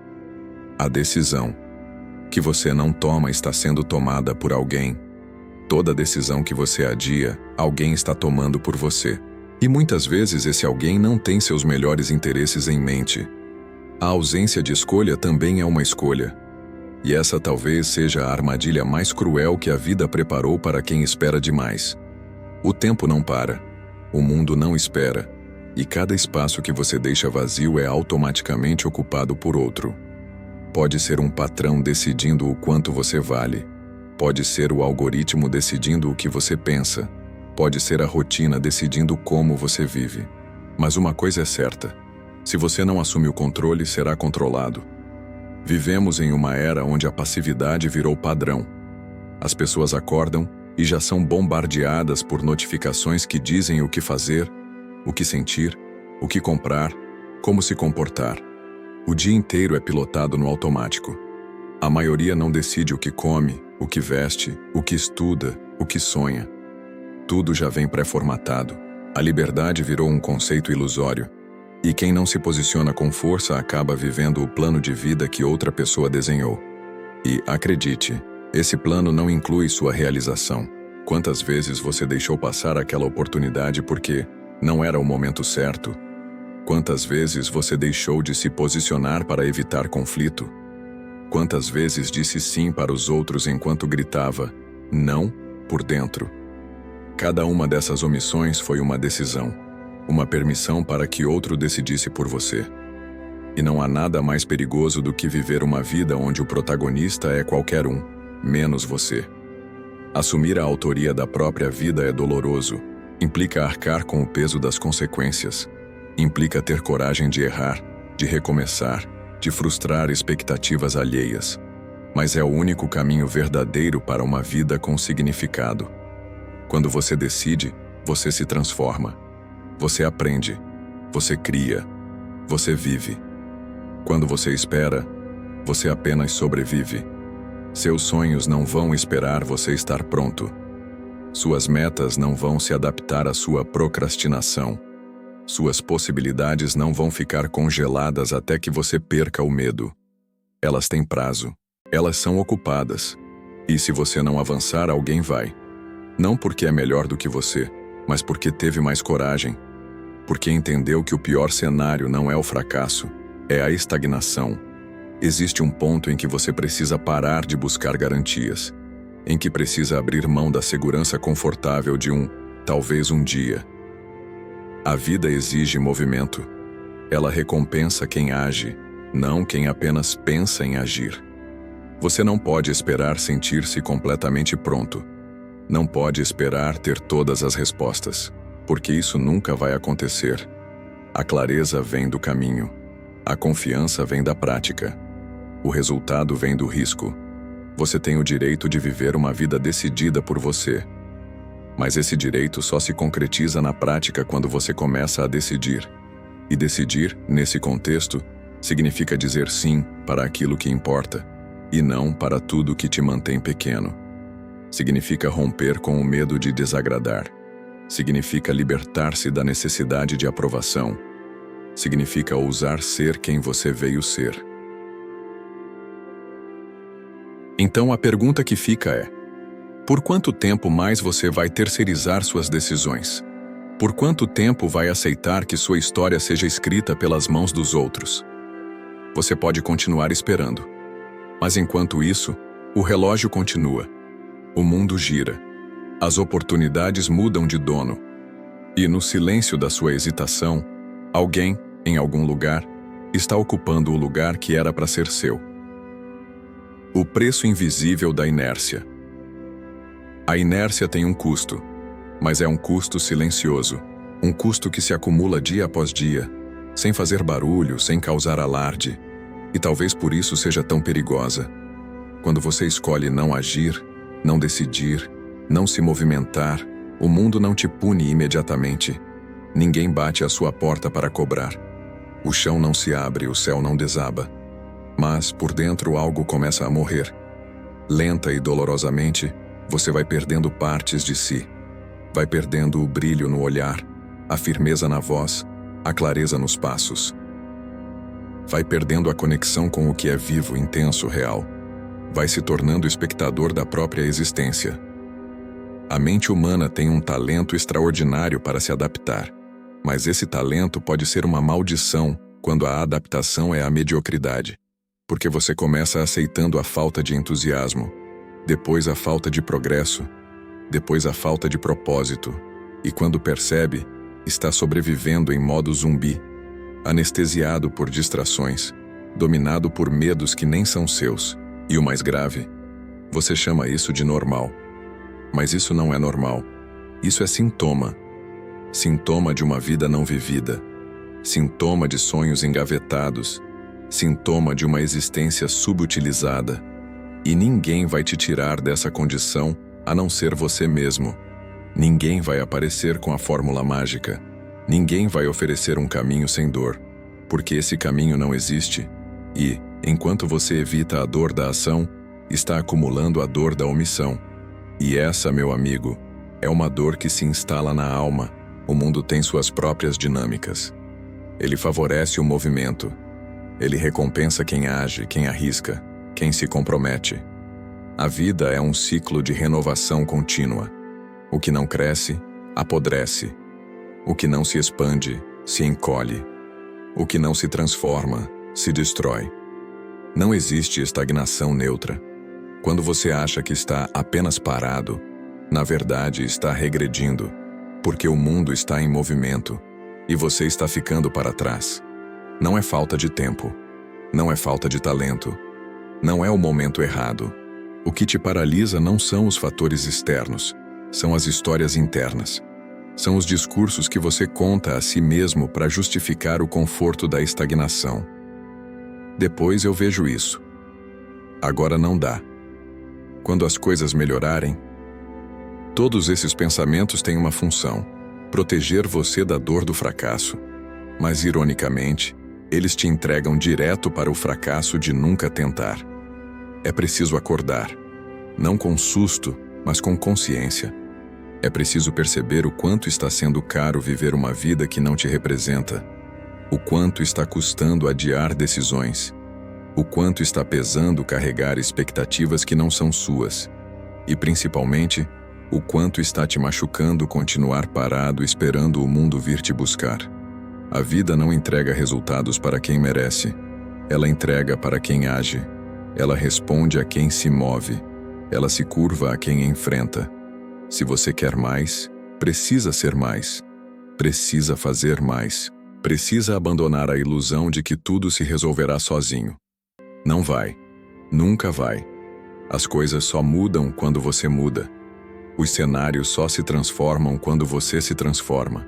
A decisão que você não toma está sendo tomada por alguém. Toda decisão que você adia, alguém está tomando por você. E muitas vezes esse alguém não tem seus melhores interesses em mente. A ausência de escolha também é uma escolha. E essa talvez seja a armadilha mais cruel que a vida preparou para quem espera demais. O tempo não para. O mundo não espera. E cada espaço que você deixa vazio é automaticamente ocupado por outro. Pode ser um patrão decidindo o quanto você vale. Pode ser o algoritmo decidindo o que você pensa. Pode ser a rotina decidindo como você vive. Mas uma coisa é certa: se você não assume o controle, será controlado. Vivemos em uma era onde a passividade virou padrão. As pessoas acordam e já são bombardeadas por notificações que dizem o que fazer, o que sentir, o que comprar, como se comportar. O dia inteiro é pilotado no automático. A maioria não decide o que come, o que veste, o que estuda, o que sonha. Tudo já vem pré-formatado. A liberdade virou um conceito ilusório. E quem não se posiciona com força acaba vivendo o plano de vida que outra pessoa desenhou. E, acredite, esse plano não inclui sua realização. Quantas vezes você deixou passar aquela oportunidade porque não era o momento certo? Quantas vezes você deixou de se posicionar para evitar conflito? Quantas vezes disse sim para os outros enquanto gritava não por dentro? Cada uma dessas omissões foi uma decisão, uma permissão para que outro decidisse por você. E não há nada mais perigoso do que viver uma vida onde o protagonista é qualquer um, menos você. Assumir a autoria da própria vida é doloroso, implica arcar com o peso das consequências, implica ter coragem de errar, de recomeçar, de frustrar expectativas alheias. Mas é o único caminho verdadeiro para uma vida com significado. Quando você decide, você se transforma. Você aprende. Você cria. Você vive. Quando você espera, você apenas sobrevive. Seus sonhos não vão esperar você estar pronto. Suas metas não vão se adaptar à sua procrastinação. Suas possibilidades não vão ficar congeladas até que você perca o medo. Elas têm prazo. Elas são ocupadas. E se você não avançar, alguém vai. Não porque é melhor do que você, mas porque teve mais coragem. Porque entendeu que o pior cenário não é o fracasso, é a estagnação. Existe um ponto em que você precisa parar de buscar garantias, em que precisa abrir mão da segurança confortável de talvez um dia. A vida exige movimento. Ela recompensa quem age, não quem apenas pensa em agir. Você não pode esperar sentir-se completamente pronto. Não pode esperar ter todas as respostas, porque isso nunca vai acontecer. A clareza vem do caminho. A confiança vem da prática. O resultado vem do risco. Você tem o direito de viver uma vida decidida por você. Mas esse direito só se concretiza na prática quando você começa a decidir. E decidir, nesse contexto, significa dizer sim para aquilo que importa, e não para tudo que te mantém pequeno. Significa romper com o medo de desagradar. Significa libertar-se da necessidade de aprovação. Significa ousar ser quem você veio ser. Então a pergunta que fica é: por quanto tempo mais você vai terceirizar suas decisões? Por quanto tempo vai aceitar que sua história seja escrita pelas mãos dos outros? Você pode continuar esperando. Mas enquanto isso, o relógio continua. O mundo gira. As oportunidades mudam de dono. E no silêncio da sua hesitação, alguém, em algum lugar, está ocupando o lugar que era para ser seu. O preço invisível da inércia. A inércia tem um custo, mas é um custo silencioso, um custo que se acumula dia após dia, sem fazer barulho, sem causar alarde, e talvez por isso seja tão perigosa. Quando você escolhe não agir, não decidir, não se movimentar, o mundo não te pune imediatamente. Ninguém bate à sua porta para cobrar. O chão não se abre, o céu não desaba. Mas, por dentro, algo começa a morrer. Lenta e dolorosamente, você vai perdendo partes de si. Vai perdendo o brilho no olhar, a firmeza na voz, a clareza nos passos. Vai perdendo a conexão com o que é vivo, intenso, real. Vai se tornando espectador da própria existência. A mente humana tem um talento extraordinário para se adaptar, mas esse talento pode ser uma maldição quando a adaptação é a mediocridade, porque você começa aceitando a falta de entusiasmo, depois a falta de progresso, depois a falta de propósito, e quando percebe, está sobrevivendo em modo zumbi, anestesiado por distrações, dominado por medos que nem são seus. E o mais grave, você chama isso de normal. Mas isso não é normal. Isso é sintoma. Sintoma de uma vida não vivida. Sintoma de sonhos engavetados. Sintoma de uma existência subutilizada. E ninguém vai te tirar dessa condição a não ser você mesmo. Ninguém vai aparecer com a fórmula mágica. Ninguém vai oferecer um caminho sem dor, porque esse caminho não existe. E, enquanto você evita a dor da ação, está acumulando a dor da omissão. E essa, meu amigo, é uma dor que se instala na alma. O mundo tem suas próprias dinâmicas. Ele favorece o movimento. Ele recompensa quem age, quem arrisca, quem se compromete. A vida é um ciclo de renovação contínua. O que não cresce, apodrece. O que não se expande, se encolhe. O que não se transforma, se destrói. Não existe estagnação neutra. Quando você acha que está apenas parado, na verdade está regredindo, porque o mundo está em movimento e você está ficando para trás. Não é falta de tempo, não é falta de talento, não é o momento errado. O que te paralisa não são os fatores externos, são as histórias internas. São os discursos que você conta a si mesmo para justificar o conforto da estagnação. Depois eu vejo isso. Agora não dá. Quando as coisas melhorarem, todos esses pensamentos têm uma função: proteger você da dor do fracasso. Mas, ironicamente, eles te entregam direto para o fracasso de nunca tentar. É preciso acordar, não com susto, mas com consciência. É preciso perceber o quanto está sendo caro viver uma vida que não te representa, o quanto está custando adiar decisões, o quanto está pesando carregar expectativas que não são suas, e principalmente, o quanto está te machucando continuar parado esperando o mundo vir te buscar. A vida não entrega resultados para quem merece, ela entrega para quem age, ela responde a quem se move, ela se curva a quem enfrenta. Se você quer mais, precisa ser mais, precisa fazer mais, precisa abandonar a ilusão de que tudo se resolverá sozinho. Não vai, nunca vai. As coisas só mudam quando você muda. Os cenários só se transformam quando você se transforma.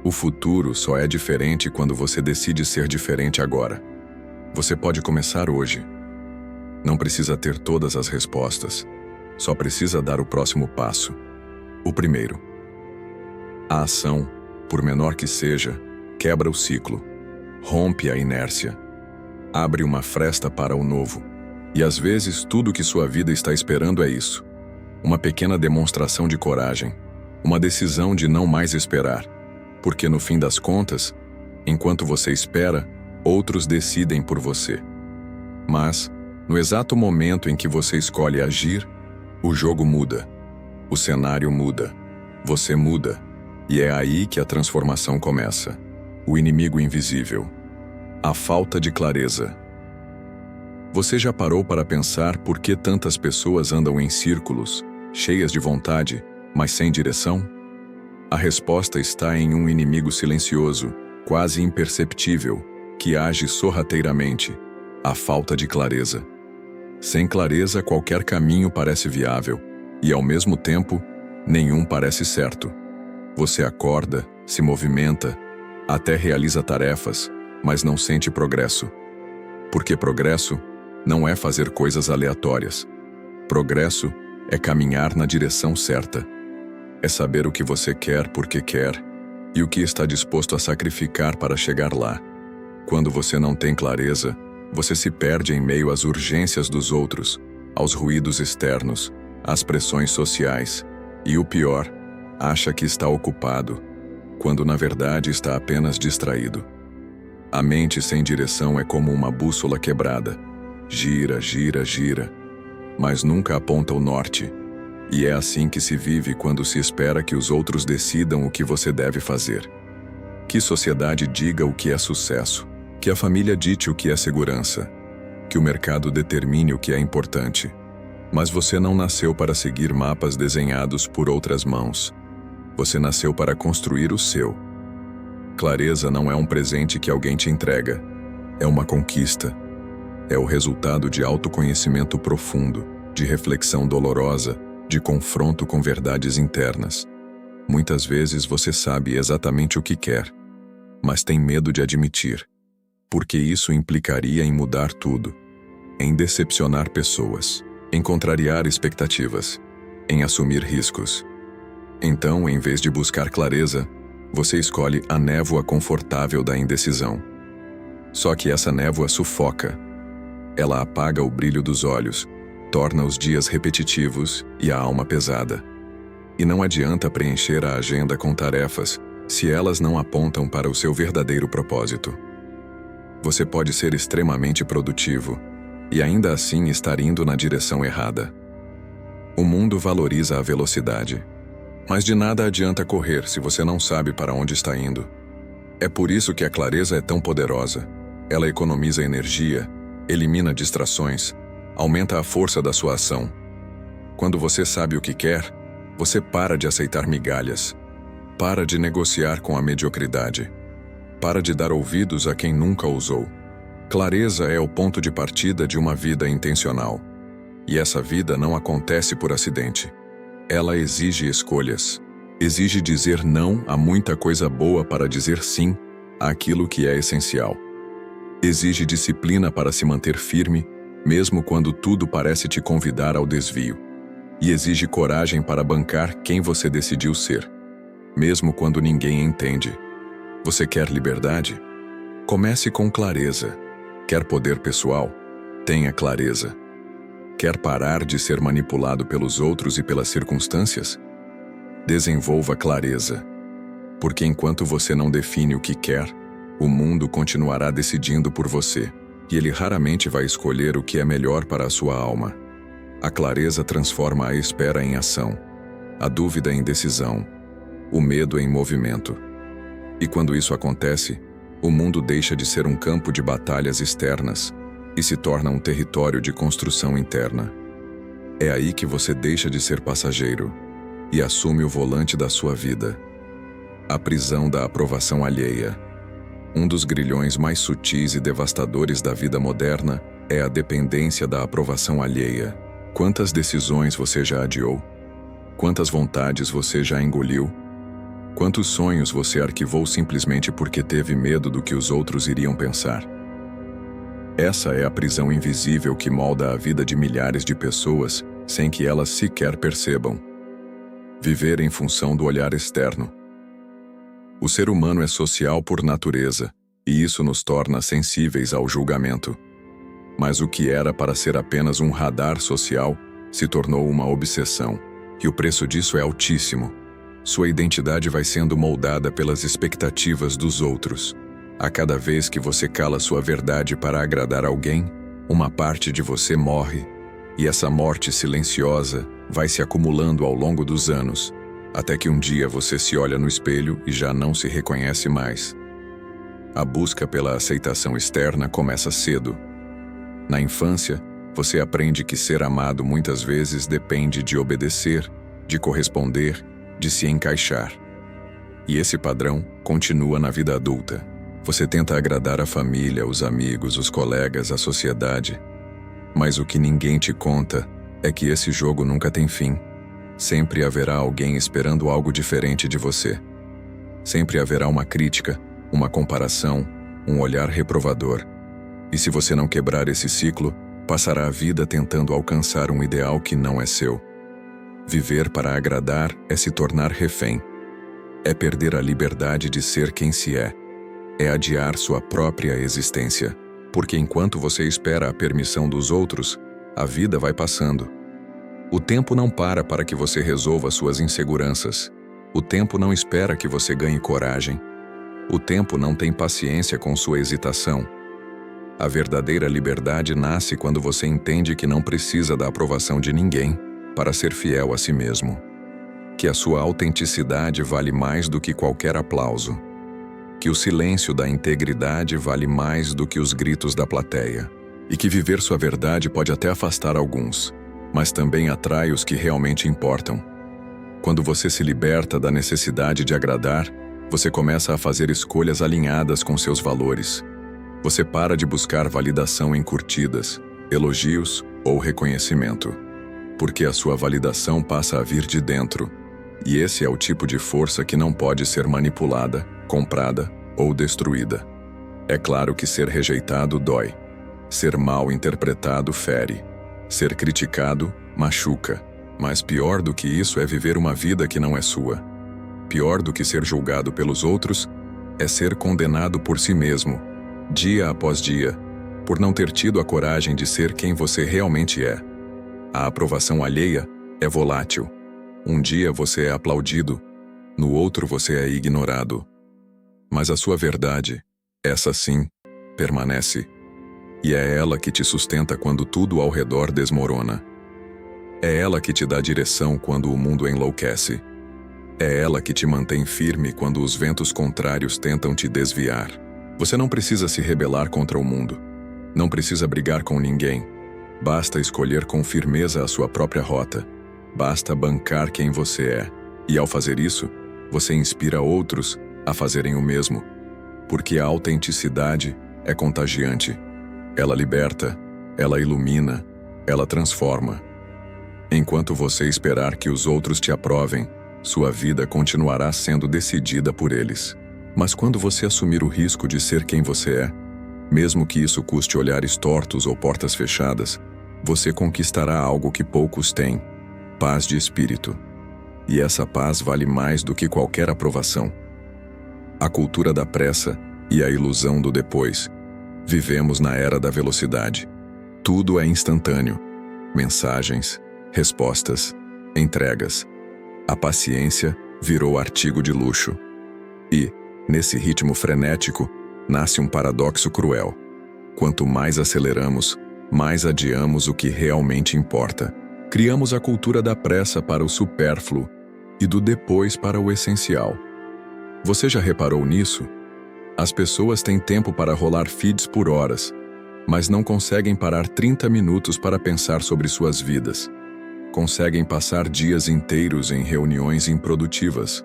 O futuro só é diferente quando você decide ser diferente agora. Você pode começar hoje. Não precisa ter todas as respostas, só precisa dar o próximo passo. O primeiro. A ação, por menor que seja, quebra o ciclo, rompe a inércia, abre uma fresta para o novo. E às vezes tudo que sua vida está esperando é isso. Uma pequena demonstração de coragem. Uma decisão de não mais esperar, porque no fim das contas, enquanto você espera, outros decidem por você. Mas, no exato momento em que você escolhe agir, o jogo muda, o cenário muda, você muda, e é aí que a transformação começa. O inimigo invisível. A falta de clareza. Você já parou para pensar por que tantas pessoas andam em círculos, cheias de vontade, mas sem direção? A resposta está em um inimigo silencioso, quase imperceptível, que age sorrateiramente: a falta de clareza. Sem clareza, qualquer caminho parece viável, e ao mesmo tempo, nenhum parece certo. Você acorda, se movimenta, até realiza tarefas, mas não sente progresso. Porque progresso não é fazer coisas aleatórias. Progresso é caminhar na direção certa. É saber o que você quer porque quer e o que está disposto a sacrificar para chegar lá. Quando você não tem clareza, você se perde em meio às urgências dos outros, aos ruídos externos, às pressões sociais e, o pior, acha que está ocupado, quando na verdade está apenas distraído. A mente sem direção é como uma bússola quebrada. Gira, gira, gira, mas nunca aponta o norte. E é assim que se vive quando se espera que os outros decidam o que você deve fazer. Que sociedade diga o que é sucesso, que a família dite o que é segurança, que o mercado determine o que é importante. Mas você não nasceu para seguir mapas desenhados por outras mãos. Você nasceu para construir o seu. Clareza não é um presente que alguém te entrega. É uma conquista. É o resultado de autoconhecimento profundo, de reflexão dolorosa, de confronto com verdades internas. Muitas vezes você sabe exatamente o que quer, mas tem medo de admitir, porque isso implicaria em mudar tudo, em decepcionar pessoas, em contrariar expectativas, em assumir riscos. Então, em vez de buscar clareza, você escolhe a névoa confortável da indecisão. Só que essa névoa sufoca. Ela apaga o brilho dos olhos, torna os dias repetitivos e a alma pesada. E não adianta preencher a agenda com tarefas se elas não apontam para o seu verdadeiro propósito. Você pode ser extremamente produtivo e ainda assim estar indo na direção errada. O mundo valoriza a velocidade, mas de nada adianta correr se você não sabe para onde está indo. É por isso que a clareza é tão poderosa. Ela economiza energia, elimina distrações, aumenta a força da sua ação. Quando você sabe o que quer, você para de aceitar migalhas, para de negociar com a mediocridade, para de dar ouvidos a quem nunca ousou. Clareza é o ponto de partida de uma vida intencional. E essa vida não acontece por acidente. Ela exige escolhas. Exige dizer não a muita coisa boa para dizer sim àquilo que é essencial. Exige disciplina para se manter firme, mesmo quando tudo parece te convidar ao desvio. E exige coragem para bancar quem você decidiu ser, mesmo quando ninguém entende. Você quer liberdade? Comece com clareza. Quer poder pessoal? Tenha clareza. Quer parar de ser manipulado pelos outros e pelas circunstâncias? Desenvolva clareza. Porque enquanto você não define o que quer, o mundo continuará decidindo por você, e ele raramente vai escolher o que é melhor para a sua alma. A clareza transforma a espera em ação, a dúvida em decisão, o medo em movimento. E quando isso acontece, o mundo deixa de ser um campo de batalhas externas e se torna um território de construção interna. É aí que você deixa de ser passageiro e assume o volante da sua vida. A prisão da aprovação alheia. Um dos grilhões mais sutis e devastadores da vida moderna é a dependência da aprovação alheia. Quantas decisões você já adiou? Quantas vontades você já engoliu? Quantos sonhos você arquivou simplesmente porque teve medo do que os outros iriam pensar? Essa é a prisão invisível que molda a vida de milhares de pessoas sem que elas sequer percebam. Viver em função do olhar externo. O ser humano é social por natureza, e isso nos torna sensíveis ao julgamento. Mas o que era para ser apenas um radar social se tornou uma obsessão, e o preço disso é altíssimo. Sua identidade vai sendo moldada pelas expectativas dos outros. A cada vez que você cala sua verdade para agradar alguém, uma parte de você morre, e essa morte silenciosa vai se acumulando ao longo dos anos, até que um dia você se olha no espelho e já não se reconhece mais. A busca pela aceitação externa começa cedo. Na infância, você aprende que ser amado muitas vezes depende de obedecer, de corresponder, de se encaixar. E esse padrão continua na vida adulta. Você tenta agradar a família, os amigos, os colegas, a sociedade. Mas o que ninguém te conta é que esse jogo nunca tem fim. Sempre haverá alguém esperando algo diferente de você. Sempre haverá uma crítica, uma comparação, um olhar reprovador. E se você não quebrar esse ciclo, passará a vida tentando alcançar um ideal que não é seu. Viver para agradar é se tornar refém. É perder a liberdade de ser quem se é. É adiar sua própria existência. Porque enquanto você espera a permissão dos outros, a vida vai passando. O tempo não para que você resolva suas inseguranças. O tempo não espera que você ganhe coragem. O tempo não tem paciência com sua hesitação. A verdadeira liberdade nasce quando você entende que não precisa da aprovação de ninguém para ser fiel a si mesmo. Que a sua autenticidade vale mais do que qualquer aplauso. Que o silêncio da integridade vale mais do que os gritos da plateia. E que viver sua verdade pode até afastar alguns, mas também atrai os que realmente importam. Quando você se liberta da necessidade de agradar, você começa a fazer escolhas alinhadas com seus valores. Você para de buscar validação em curtidas, elogios ou reconhecimento. Porque a sua validação passa a vir de dentro. E esse é o tipo de força que não pode ser manipulada, comprada ou destruída. É claro que ser rejeitado dói. Ser mal interpretado fere. Ser criticado machuca. Mas pior do que isso é viver uma vida que não é sua. Pior do que ser julgado pelos outros é ser condenado por si mesmo, dia após dia, por não ter tido a coragem de ser quem você realmente é. A aprovação alheia é volátil. Um dia você é aplaudido, no outro você é ignorado. Mas a sua verdade, essa sim, permanece. E é ela que te sustenta quando tudo ao redor desmorona. É ela que te dá direção quando o mundo enlouquece. É ela que te mantém firme quando os ventos contrários tentam te desviar. Você não precisa se rebelar contra o mundo. Não precisa brigar com ninguém. Basta escolher com firmeza a sua própria rota. Basta bancar quem você é. E ao fazer isso, você inspira outros a fazerem o mesmo. Porque a autenticidade é contagiante. Ela liberta, ela ilumina, ela transforma. Enquanto você esperar que os outros te aprovem, sua vida continuará sendo decidida por eles. Mas quando você assumir o risco de ser quem você é, mesmo que isso custe olhares tortos ou portas fechadas, você conquistará algo que poucos têm: paz de espírito. E essa paz vale mais do que qualquer aprovação. A cultura da pressa e a ilusão do depois. Vivemos na era da velocidade. Tudo é instantâneo. Mensagens, respostas, entregas. A paciência virou artigo de luxo. E, nesse ritmo frenético, nasce um paradoxo cruel. Quanto mais aceleramos, mais adiamos o que realmente importa. Criamos a cultura da pressa para o supérfluo e do depois para o essencial. Você já reparou nisso? As pessoas têm tempo para rolar feeds por horas, mas não conseguem parar 30 minutos para pensar sobre suas vidas. Conseguem passar dias inteiros em reuniões improdutivas,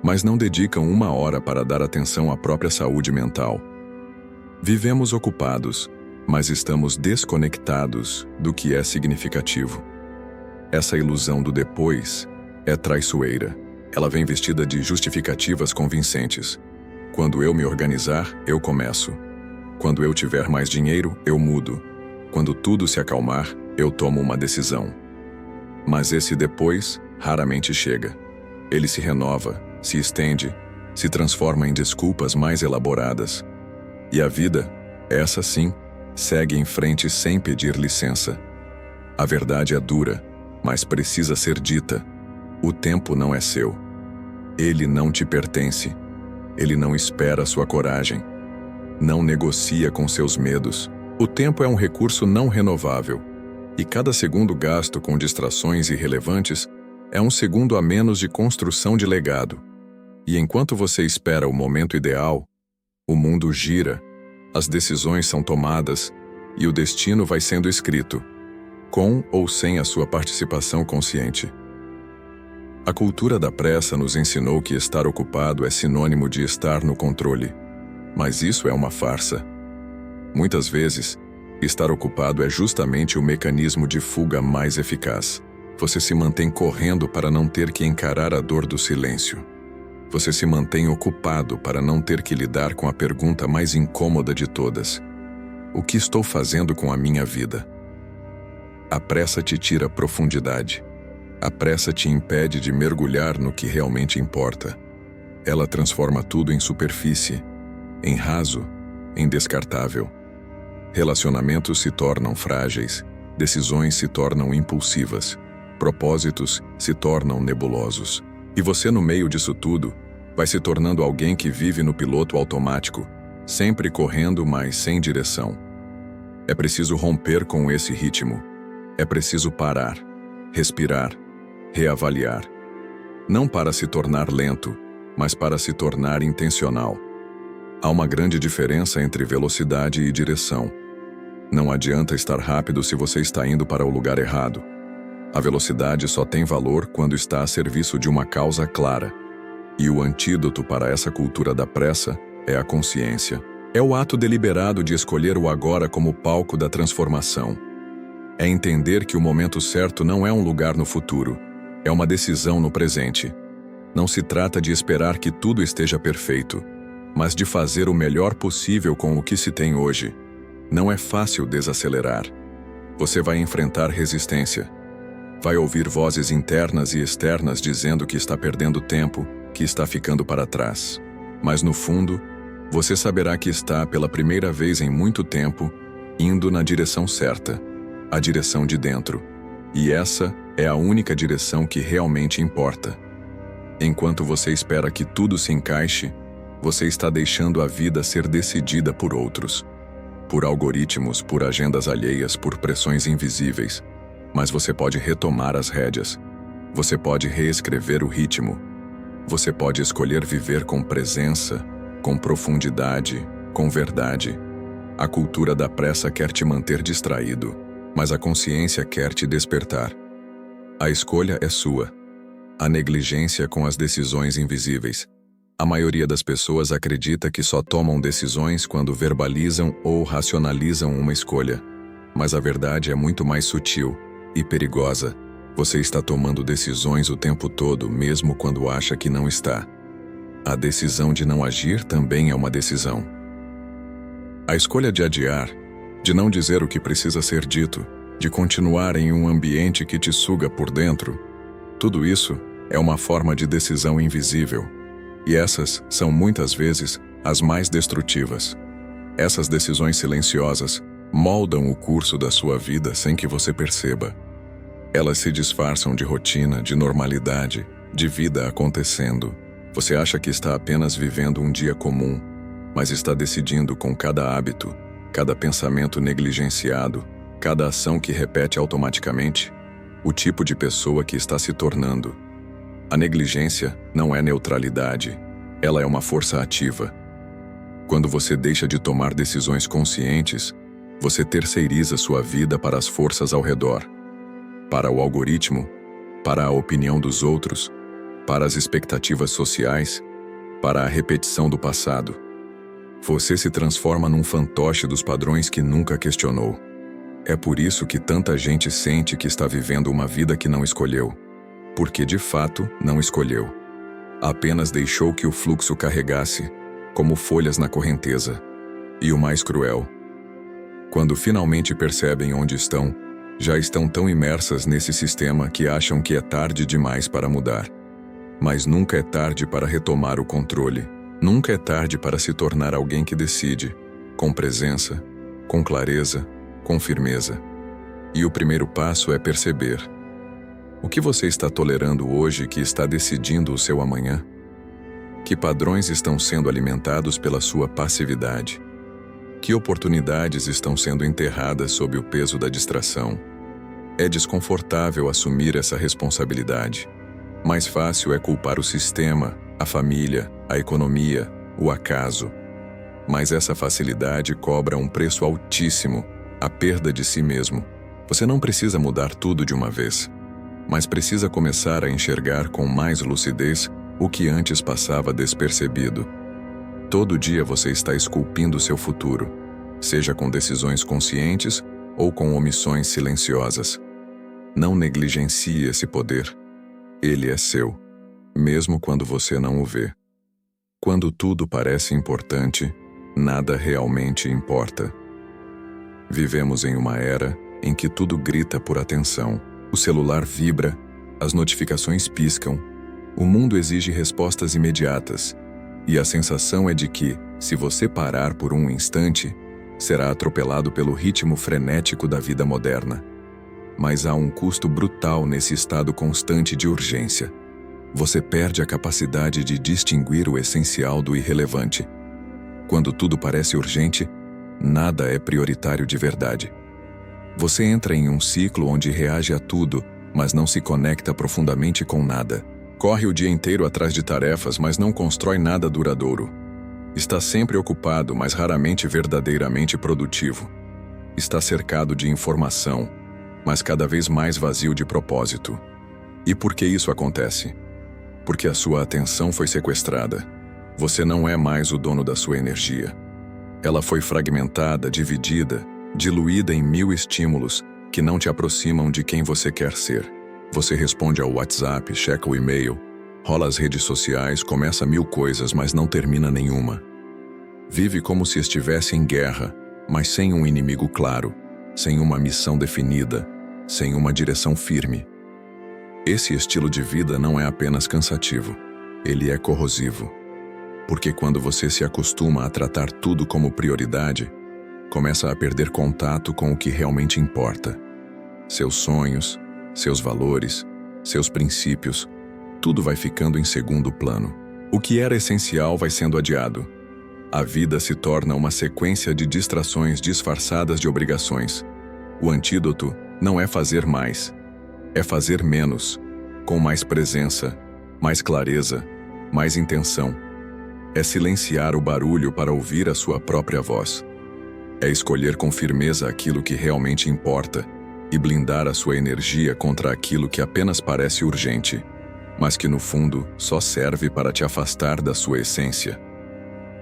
mas não dedicam 1 hora para dar atenção à própria saúde mental. Vivemos ocupados, mas estamos desconectados do que é significativo. Essa ilusão do depois é traiçoeira. Ela vem vestida de justificativas convincentes. Quando eu me organizar, eu começo. Quando eu tiver mais dinheiro, eu mudo. Quando tudo se acalmar, eu tomo uma decisão. Mas esse depois raramente chega. Ele se renova, se estende, se transforma em desculpas mais elaboradas. E a vida, essa sim, segue em frente sem pedir licença. A verdade é dura, mas precisa ser dita. O tempo não é seu. Ele não te pertence. Ele não espera sua coragem. Não negocia com seus medos. O tempo é um recurso não renovável. E cada segundo gasto com distrações irrelevantes é um segundo a menos de construção de legado. E enquanto você espera o momento ideal, o mundo gira, as decisões são tomadas e o destino vai sendo escrito, com ou sem a sua participação consciente. A cultura da pressa nos ensinou que estar ocupado é sinônimo de estar no controle. Mas isso é uma farsa. Muitas vezes, estar ocupado é justamente o mecanismo de fuga mais eficaz. Você se mantém correndo para não ter que encarar a dor do silêncio. Você se mantém ocupado para não ter que lidar com a pergunta mais incômoda de todas: o que estou fazendo com a minha vida? A pressa te tira profundidade. A pressa te impede de mergulhar no que realmente importa. Ela transforma tudo em superfície, em raso, em descartável. Relacionamentos se tornam frágeis, decisões se tornam impulsivas, propósitos se tornam nebulosos. E você, no meio disso tudo, vai se tornando alguém que vive no piloto automático, sempre correndo, mas sem direção. É preciso romper com esse ritmo. É preciso parar, respirar, reavaliar. Não para se tornar lento, mas para se tornar intencional. Há uma grande diferença entre velocidade e direção. Não adianta estar rápido se você está indo para o lugar errado. A velocidade só tem valor quando está a serviço de uma causa clara. E o antídoto para essa cultura da pressa é a consciência. É o ato deliberado de escolher o agora como palco da transformação. É entender que o momento certo não é um lugar no futuro, é uma decisão no presente. Não se trata de esperar que tudo esteja perfeito, mas de fazer o melhor possível com o que se tem hoje. Não é fácil desacelerar. Você vai enfrentar resistência. Vai ouvir vozes internas e externas dizendo que está perdendo tempo, que está ficando para trás. Mas no fundo, você saberá que está, pela primeira vez em muito tempo, indo na direção certa, a direção de dentro. E essa é a única direção que realmente importa. Enquanto você espera que tudo se encaixe, você está deixando a vida ser decidida por outros. Por algoritmos, por agendas alheias, por pressões invisíveis. Mas você pode retomar as rédeas. Você pode reescrever o ritmo. Você pode escolher viver com presença, com profundidade, com verdade. A cultura da pressa quer te manter distraído, mas a consciência quer te despertar. A escolha é sua. A negligência com as decisões invisíveis. A maioria das pessoas acredita que só tomam decisões quando verbalizam ou racionalizam uma escolha. Mas a verdade é muito mais sutil e perigosa. Você está tomando decisões o tempo todo, mesmo quando acha que não está. A decisão de não agir também é uma decisão. A escolha de adiar, de não dizer o que precisa ser dito, de continuar em um ambiente que te suga por dentro, tudo isso é uma forma de decisão invisível. E essas são muitas vezes as mais destrutivas. Essas decisões silenciosas moldam o curso da sua vida sem que você perceba. Elas se disfarçam de rotina, de normalidade, de vida acontecendo. Você acha que está apenas vivendo um dia comum, mas está decidindo com cada hábito, cada pensamento negligenciado, cada ação que repete automaticamente, o tipo de pessoa que está se tornando. A negligência não é neutralidade, ela é uma força ativa. Quando você deixa de tomar decisões conscientes, você terceiriza sua vida para as forças ao redor. Para o algoritmo, para a opinião dos outros, para as expectativas sociais, para a repetição do passado. Você se transforma num fantoche dos padrões que nunca questionou. É por isso que tanta gente sente que está vivendo uma vida que não escolheu. Porque de fato não escolheu. Apenas deixou que o fluxo carregasse, como folhas na correnteza. E o mais cruel: quando finalmente percebem onde estão, já estão tão imersas nesse sistema que acham que é tarde demais para mudar. Mas nunca é tarde para retomar o controle. Nunca é tarde para se tornar alguém que decide, com presença, com clareza, com firmeza. E o primeiro passo é perceber: o que você está tolerando hoje que está decidindo o seu amanhã? Que padrões estão sendo alimentados pela sua passividade? Que oportunidades estão sendo enterradas sob o peso da distração? É desconfortável assumir essa responsabilidade. Mais fácil é culpar o sistema, a família, a economia, o acaso. Mas essa facilidade cobra um preço altíssimo, a perda de si mesmo. Você não precisa mudar tudo de uma vez, mas precisa começar a enxergar com mais lucidez o que antes passava despercebido. Todo dia você está esculpindo seu futuro, seja com decisões conscientes ou com omissões silenciosas. Não negligencie esse poder. Ele é seu, mesmo quando você não o vê. Quando tudo parece importante, nada realmente importa. Vivemos em uma era em que tudo grita por atenção. O celular vibra, as notificações piscam, o mundo exige respostas imediatas, e a sensação é de que, se você parar por um instante, será atropelado pelo ritmo frenético da vida moderna. Mas há um custo brutal nesse estado constante de urgência. Você perde a capacidade de distinguir o essencial do irrelevante. Quando tudo parece urgente, nada é prioritário de verdade. Você entra em um ciclo onde reage a tudo, mas não se conecta profundamente com nada. Corre o dia inteiro atrás de tarefas, mas não constrói nada duradouro. Está sempre ocupado, mas raramente verdadeiramente produtivo. Está cercado de informação, mas cada vez mais vazio de propósito. E por que isso acontece? Porque a sua atenção foi sequestrada. Você não é mais o dono da sua energia. Ela foi fragmentada, dividida, diluída em 1000 estímulos que não te aproximam de quem você quer ser. Você responde ao WhatsApp, checa o e-mail, rola as redes sociais, começa 1000 coisas, mas não termina nenhuma. Vive como se estivesse em guerra, mas sem um inimigo claro, sem uma missão definida, sem uma direção firme. Esse estilo de vida não é apenas cansativo, ele é corrosivo. Porque quando você se acostuma a tratar tudo como prioridade, começa a perder contato com o que realmente importa. Seus sonhos, seus valores, seus princípios, tudo vai ficando em segundo plano. O que era essencial vai sendo adiado. A vida se torna uma sequência de distrações disfarçadas de obrigações. O antídoto não é fazer mais, é fazer menos, com mais presença, mais clareza, mais intenção. É silenciar o barulho para ouvir a sua própria voz. É escolher com firmeza aquilo que realmente importa e blindar a sua energia contra aquilo que apenas parece urgente, mas que no fundo só serve para te afastar da sua essência.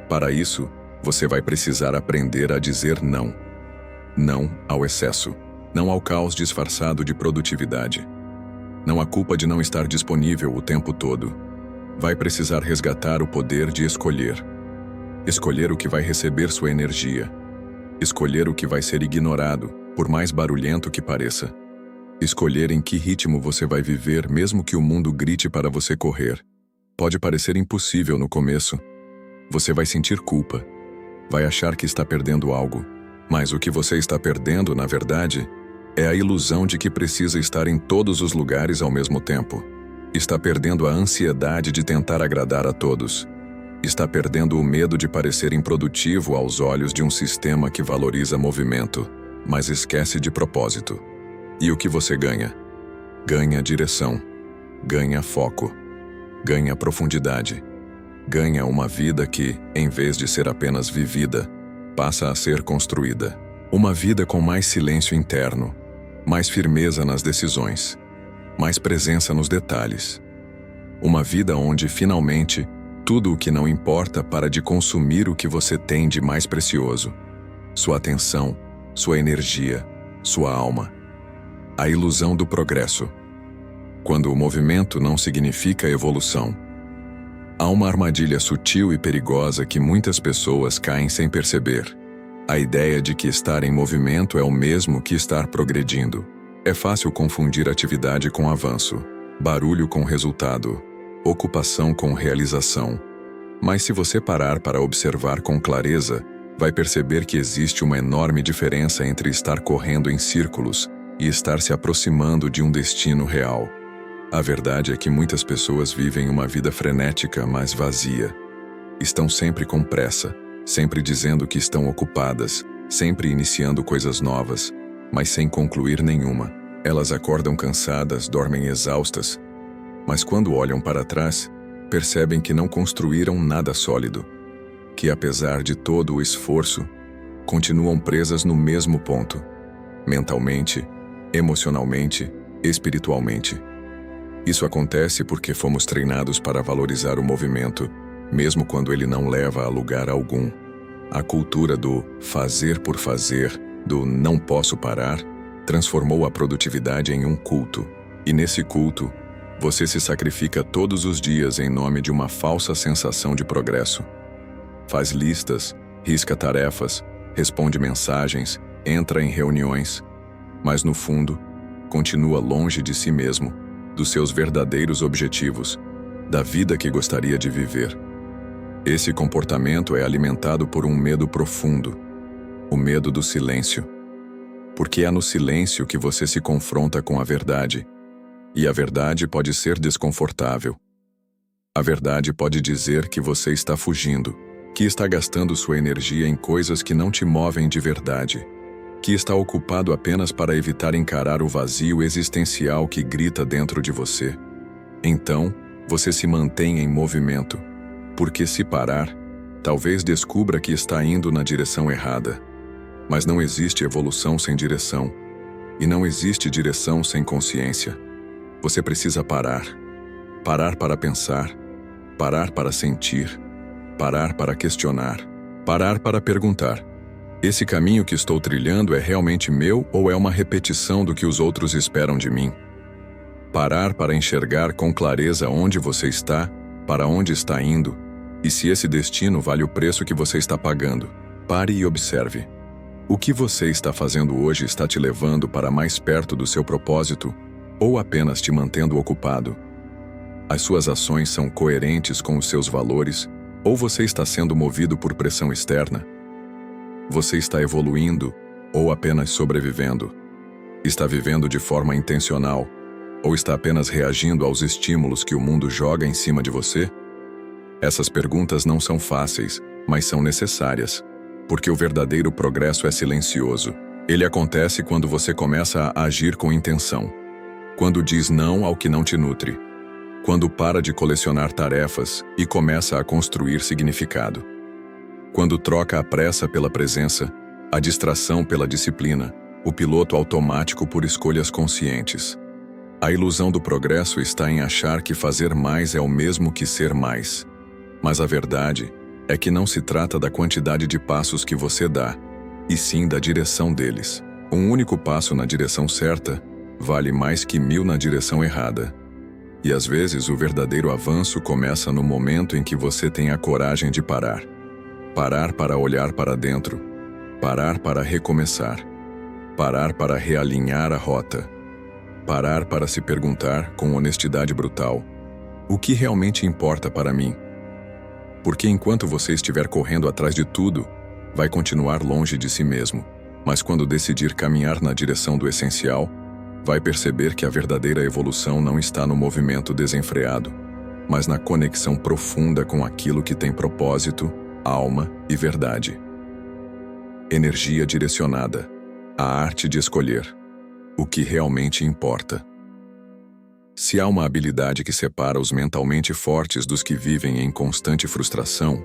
Para isso, você vai precisar aprender a dizer não. Não ao excesso, não ao caos disfarçado de produtividade. Não à culpa de não estar disponível o tempo todo. Vai precisar resgatar o poder de escolher. Escolher o que vai receber sua energia. Escolher o que vai ser ignorado, por mais barulhento que pareça. Escolher em que ritmo você vai viver mesmo que o mundo grite para você correr. Pode parecer impossível no começo. Você vai sentir culpa. Vai achar que está perdendo algo. Mas o que você está perdendo, na verdade, é a ilusão de que precisa estar em todos os lugares ao mesmo tempo. Está perdendo a ansiedade de tentar agradar a todos. Está perdendo o medo de parecer improdutivo aos olhos de um sistema que valoriza movimento, mas esquece de propósito. E o que você ganha? Ganha direção, ganha foco, ganha profundidade, ganha uma vida que, em vez de ser apenas vivida, passa a ser construída. Uma vida com mais silêncio interno, mais firmeza nas decisões, mais presença nos detalhes. Uma vida onde, finalmente, tudo o que não importa para de consumir o que você tem de mais precioso. Sua atenção, sua energia, sua alma. A ilusão do progresso. Quando o movimento não significa evolução. Há uma armadilha sutil e perigosa que muitas pessoas caem sem perceber. A ideia de que estar em movimento é o mesmo que estar progredindo. É fácil confundir atividade com avanço, barulho com resultado, ocupação com realização. Mas se você parar para observar com clareza, vai perceber que existe uma enorme diferença entre estar correndo em círculos e estar se aproximando de um destino real. A verdade é que muitas pessoas vivem uma vida frenética, mas vazia. Estão sempre com pressa, sempre dizendo que estão ocupadas, sempre iniciando coisas novas, mas sem concluir nenhuma. Elas acordam cansadas, dormem exaustas, mas quando olham para trás, percebem que não construíram nada sólido, que apesar de todo o esforço, continuam presas no mesmo ponto, mentalmente, emocionalmente, espiritualmente. Isso acontece porque fomos treinados para valorizar o movimento, mesmo quando ele não leva a lugar algum. A cultura do fazer por fazer, do não posso parar, transformou a produtividade em um culto. E nesse culto, você se sacrifica todos os dias em nome de uma falsa sensação de progresso. Faz listas, risca tarefas, responde mensagens, entra em reuniões, mas no fundo, continua longe de si mesmo, dos seus verdadeiros objetivos, da vida que gostaria de viver. Esse comportamento é alimentado por um medo profundo, o medo do silêncio. Porque é no silêncio que você se confronta com a verdade, e a verdade pode ser desconfortável. A verdade pode dizer que você está fugindo, que está gastando sua energia em coisas que não te movem de verdade, que está ocupado apenas para evitar encarar o vazio existencial que grita dentro de você. Então, você se mantém em movimento, porque se parar, talvez descubra que está indo na direção errada. Mas não existe evolução sem direção, e não existe direção sem consciência. Você precisa parar. Parar para pensar, parar para sentir, parar para questionar, parar para perguntar: esse caminho que estou trilhando é realmente meu ou é uma repetição do que os outros esperam de mim? Parar para enxergar com clareza onde você está, para onde está indo, e se esse destino vale o preço que você está pagando. Pare e observe. O que você está fazendo hoje está te levando para mais perto do seu propósito ou apenas te mantendo ocupado? As suas ações são coerentes com os seus valores ou você está sendo movido por pressão externa? Você está evoluindo ou apenas sobrevivendo? Está vivendo de forma intencional ou está apenas reagindo aos estímulos que o mundo joga em cima de você? Essas perguntas não são fáceis, mas são necessárias, porque o verdadeiro progresso é silencioso. Ele acontece quando você começa a agir com intenção, quando diz não ao que não te nutre, quando para de colecionar tarefas e começa a construir significado, quando troca a pressa pela presença, a distração pela disciplina, o piloto automático por escolhas conscientes. A ilusão do progresso está em achar que fazer mais é o mesmo que ser mais. Mas a verdade é que não se trata da quantidade de passos que você dá, e sim da direção deles. Um único passo na direção certa vale mais que 1000 na direção errada. E às vezes o verdadeiro avanço começa no momento em que você tem a coragem de parar. Parar para olhar para dentro. Parar para recomeçar. Parar para realinhar a rota. Parar para se perguntar com honestidade brutal: o que realmente importa para mim? Porque enquanto você estiver correndo atrás de tudo, vai continuar longe de si mesmo. Mas quando decidir caminhar na direção do essencial, vai perceber que a verdadeira evolução não está no movimento desenfreado, mas na conexão profunda com aquilo que tem propósito, alma e verdade. Energia direcionada. A arte de escolher. O que realmente importa. Se há uma habilidade que separa os mentalmente fortes dos que vivem em constante frustração,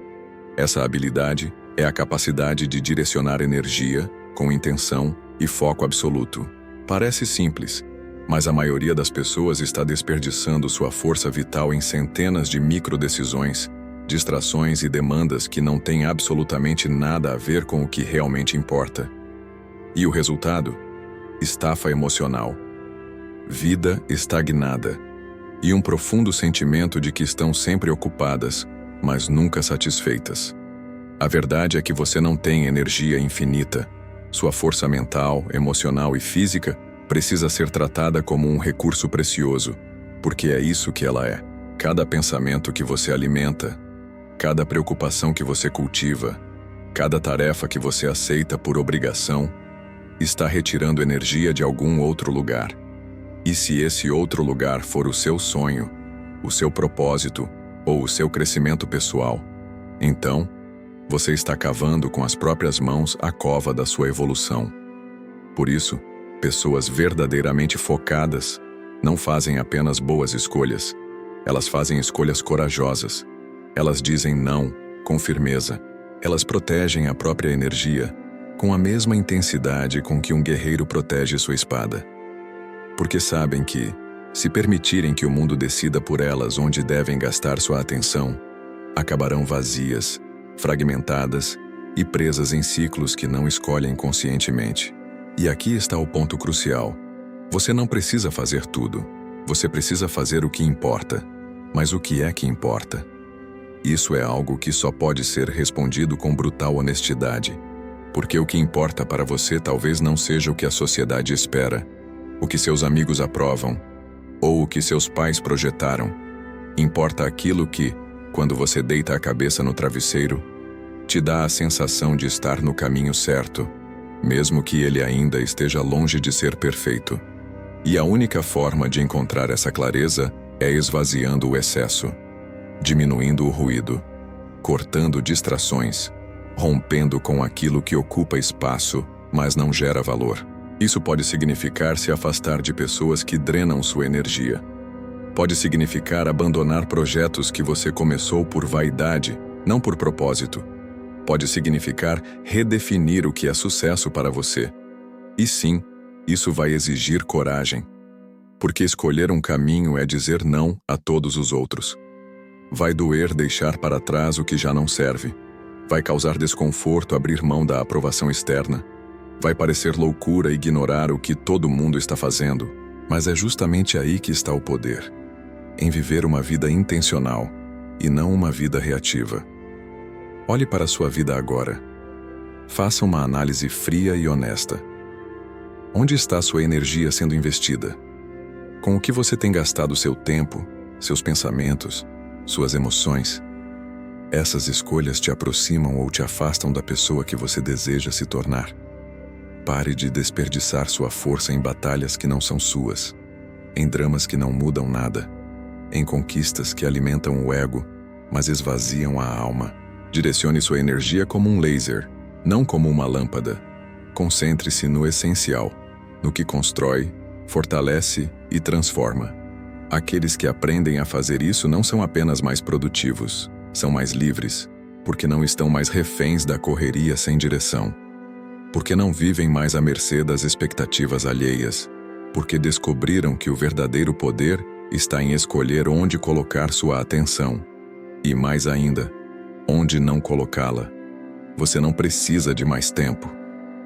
essa habilidade é a capacidade de direcionar energia, com intenção e foco absoluto. Parece simples, mas a maioria das pessoas está desperdiçando sua força vital em centenas de microdecisões, distrações e demandas que não têm absolutamente nada a ver com o que realmente importa. E o resultado? Estafa emocional. Vida estagnada. E um profundo sentimento de que estão sempre ocupadas, mas nunca satisfeitas. A verdade é que você não tem energia infinita. Sua força mental, emocional e física precisa ser tratada como um recurso precioso, porque é isso que ela é. Cada pensamento que você alimenta, cada preocupação que você cultiva, cada tarefa que você aceita por obrigação, está retirando energia de algum outro lugar. E se esse outro lugar for o seu sonho, o seu propósito ou o seu crescimento pessoal, então você está cavando com as próprias mãos a cova da sua evolução. Por isso, pessoas verdadeiramente focadas não fazem apenas boas escolhas, elas fazem escolhas corajosas. Elas dizem não com firmeza. Elas protegem a própria energia com a mesma intensidade com que um guerreiro protege sua espada. Porque sabem que, se permitirem que o mundo decida por elas onde devem gastar sua atenção, acabarão vazias, fragmentadas e presas em ciclos que não escolhem conscientemente. E aqui está o ponto crucial. Você não precisa fazer tudo. Você precisa fazer o que importa. Mas o que é que importa? Isso é algo que só pode ser respondido com brutal honestidade. Porque o que importa para você talvez não seja o que a sociedade espera, o que seus amigos aprovam, ou o que seus pais projetaram. Importa aquilo que, quando você deita a cabeça no travesseiro, te dá a sensação de estar no caminho certo, mesmo que ele ainda esteja longe de ser perfeito. E a única forma de encontrar essa clareza é esvaziando o excesso, diminuindo o ruído, cortando distrações, rompendo com aquilo que ocupa espaço, mas não gera valor. Isso pode significar se afastar de pessoas que drenam sua energia. Pode significar abandonar projetos que você começou por vaidade, não por propósito. Pode significar redefinir o que é sucesso para você. E sim, isso vai exigir coragem. Porque escolher um caminho é dizer não a todos os outros. Vai doer deixar para trás o que já não serve. Vai causar desconforto abrir mão da aprovação externa. Vai parecer loucura ignorar o que todo mundo está fazendo. Mas é justamente aí que está o poder. Em viver uma vida intencional e não uma vida reativa. Olhe para a sua vida agora. Faça uma análise fria e honesta. Onde está sua energia sendo investida? Com o que você tem gastado seu tempo, seus pensamentos, suas emoções? Essas escolhas te aproximam ou te afastam da pessoa que você deseja se tornar. Pare de desperdiçar sua força em batalhas que não são suas, em dramas que não mudam nada, em conquistas que alimentam o ego, mas esvaziam a alma. Direcione sua energia como um laser, não como uma lâmpada. Concentre-se no essencial, no que constrói, fortalece e transforma. Aqueles que aprendem a fazer isso não são apenas mais produtivos, são mais livres, porque não estão mais reféns da correria sem direção, porque não vivem mais à mercê das expectativas alheias, porque descobriram que o verdadeiro poder está em escolher onde colocar sua atenção, e mais ainda, onde não colocá-la. Você não precisa de mais tempo,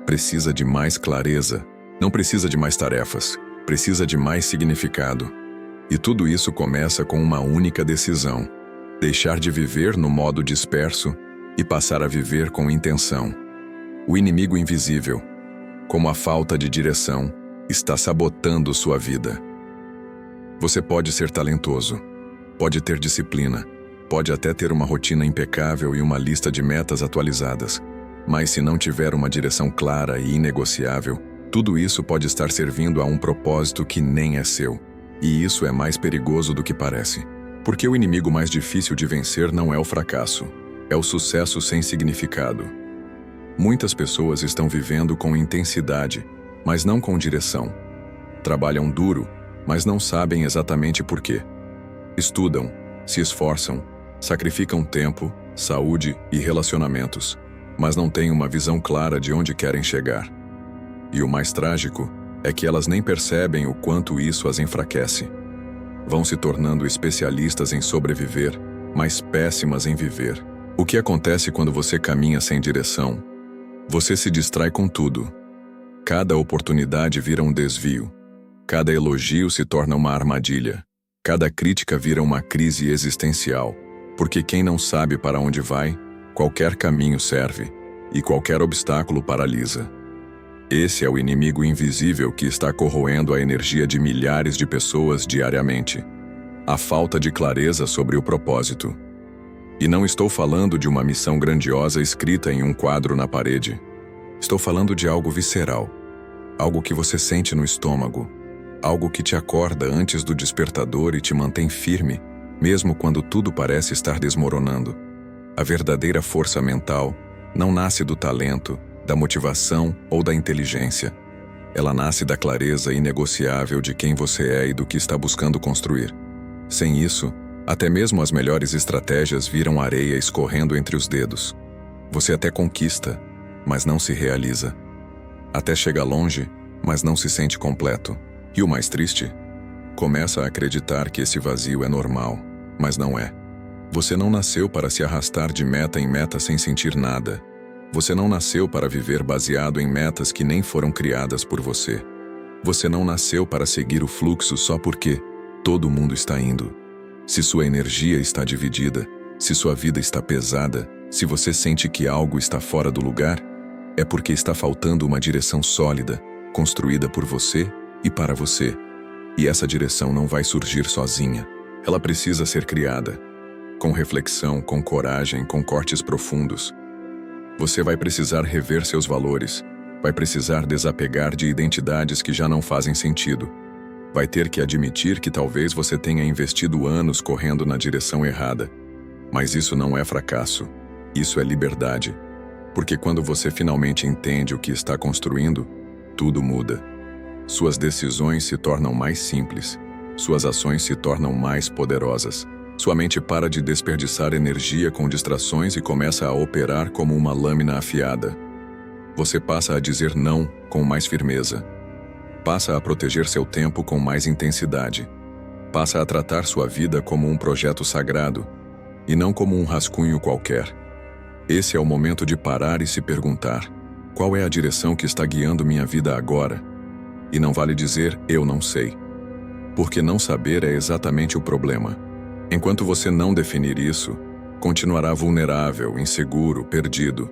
precisa de mais clareza, não precisa de mais tarefas, precisa de mais significado. E tudo isso começa com uma única decisão: deixar de viver no modo disperso e passar a viver com intenção. O inimigo invisível, como a falta de direção, está sabotando sua vida. Você pode ser talentoso, pode ter disciplina, pode até ter uma rotina impecável e uma lista de metas atualizadas, mas se não tiver uma direção clara e inegociável, tudo isso pode estar servindo a um propósito que nem é seu. E isso é mais perigoso do que parece. Porque o inimigo mais difícil de vencer não é o fracasso, é o sucesso sem significado. Muitas pessoas estão vivendo com intensidade, mas não com direção. Trabalham duro, mas não sabem exatamente por quê. Estudam, se esforçam, sacrificam tempo, saúde e relacionamentos, mas não têm uma visão clara de onde querem chegar. E o mais trágico é que elas nem percebem o quanto isso as enfraquece. Vão se tornando especialistas em sobreviver, mas péssimas em viver. O que acontece quando você caminha sem direção? Você se distrai com tudo. Cada oportunidade vira um desvio. Cada elogio se torna uma armadilha. Cada crítica vira uma crise existencial. Porque quem não sabe para onde vai, qualquer caminho serve, e qualquer obstáculo paralisa. Esse é o inimigo invisível que está corroendo a energia de milhares de pessoas diariamente. A falta de clareza sobre o propósito. E não estou falando de uma missão grandiosa escrita em um quadro na parede. Estou falando de algo visceral. Algo que você sente no estômago. algo que te acorda antes do despertador e te mantém firme, mesmo quando tudo parece estar desmoronando. A verdadeira força mental não nasce do talento, da motivação ou da inteligência. Ela nasce da clareza inegociável de quem você é e do que está buscando construir. Sem isso, até mesmo as melhores estratégias viram areia escorrendo entre os dedos. Você até conquista, mas não se realiza. Até chega longe, mas não se sente completo. E o mais triste? Começa a acreditar que esse vazio é normal, mas não é. Você não nasceu para se arrastar de meta em meta sem sentir nada. Você não nasceu para viver baseado em metas que nem foram criadas por você. Você não nasceu para seguir o fluxo só porque todo mundo está indo. Se sua energia está dividida, se sua vida está pesada, se você sente que algo está fora do lugar, é porque está faltando uma direção sólida, construída por você e para você. E essa direção não vai surgir sozinha. Ela precisa ser criada. Com reflexão, com coragem, com cortes profundos. Você vai precisar rever seus valores, vai precisar desapegar de identidades que já não fazem sentido. Vai ter que admitir que talvez você tenha investido anos correndo na direção errada. Mas isso não é fracasso, isso é liberdade. Porque quando você finalmente entende o que está construindo, tudo muda. Suas decisões se tornam mais simples, suas ações se tornam mais poderosas. Sua mente para de desperdiçar energia com distrações e começa a operar como uma lâmina afiada. Você passa a dizer não com mais firmeza. Passa a proteger seu tempo com mais intensidade. Passa a tratar sua vida como um projeto sagrado, e não como um rascunho qualquer. Esse é o momento de parar e se perguntar: qual é a direção que está guiando minha vida agora? E não vale dizer, eu não sei. Porque não saber é exatamente o problema. Enquanto você não definir isso, continuará vulnerável, inseguro, perdido.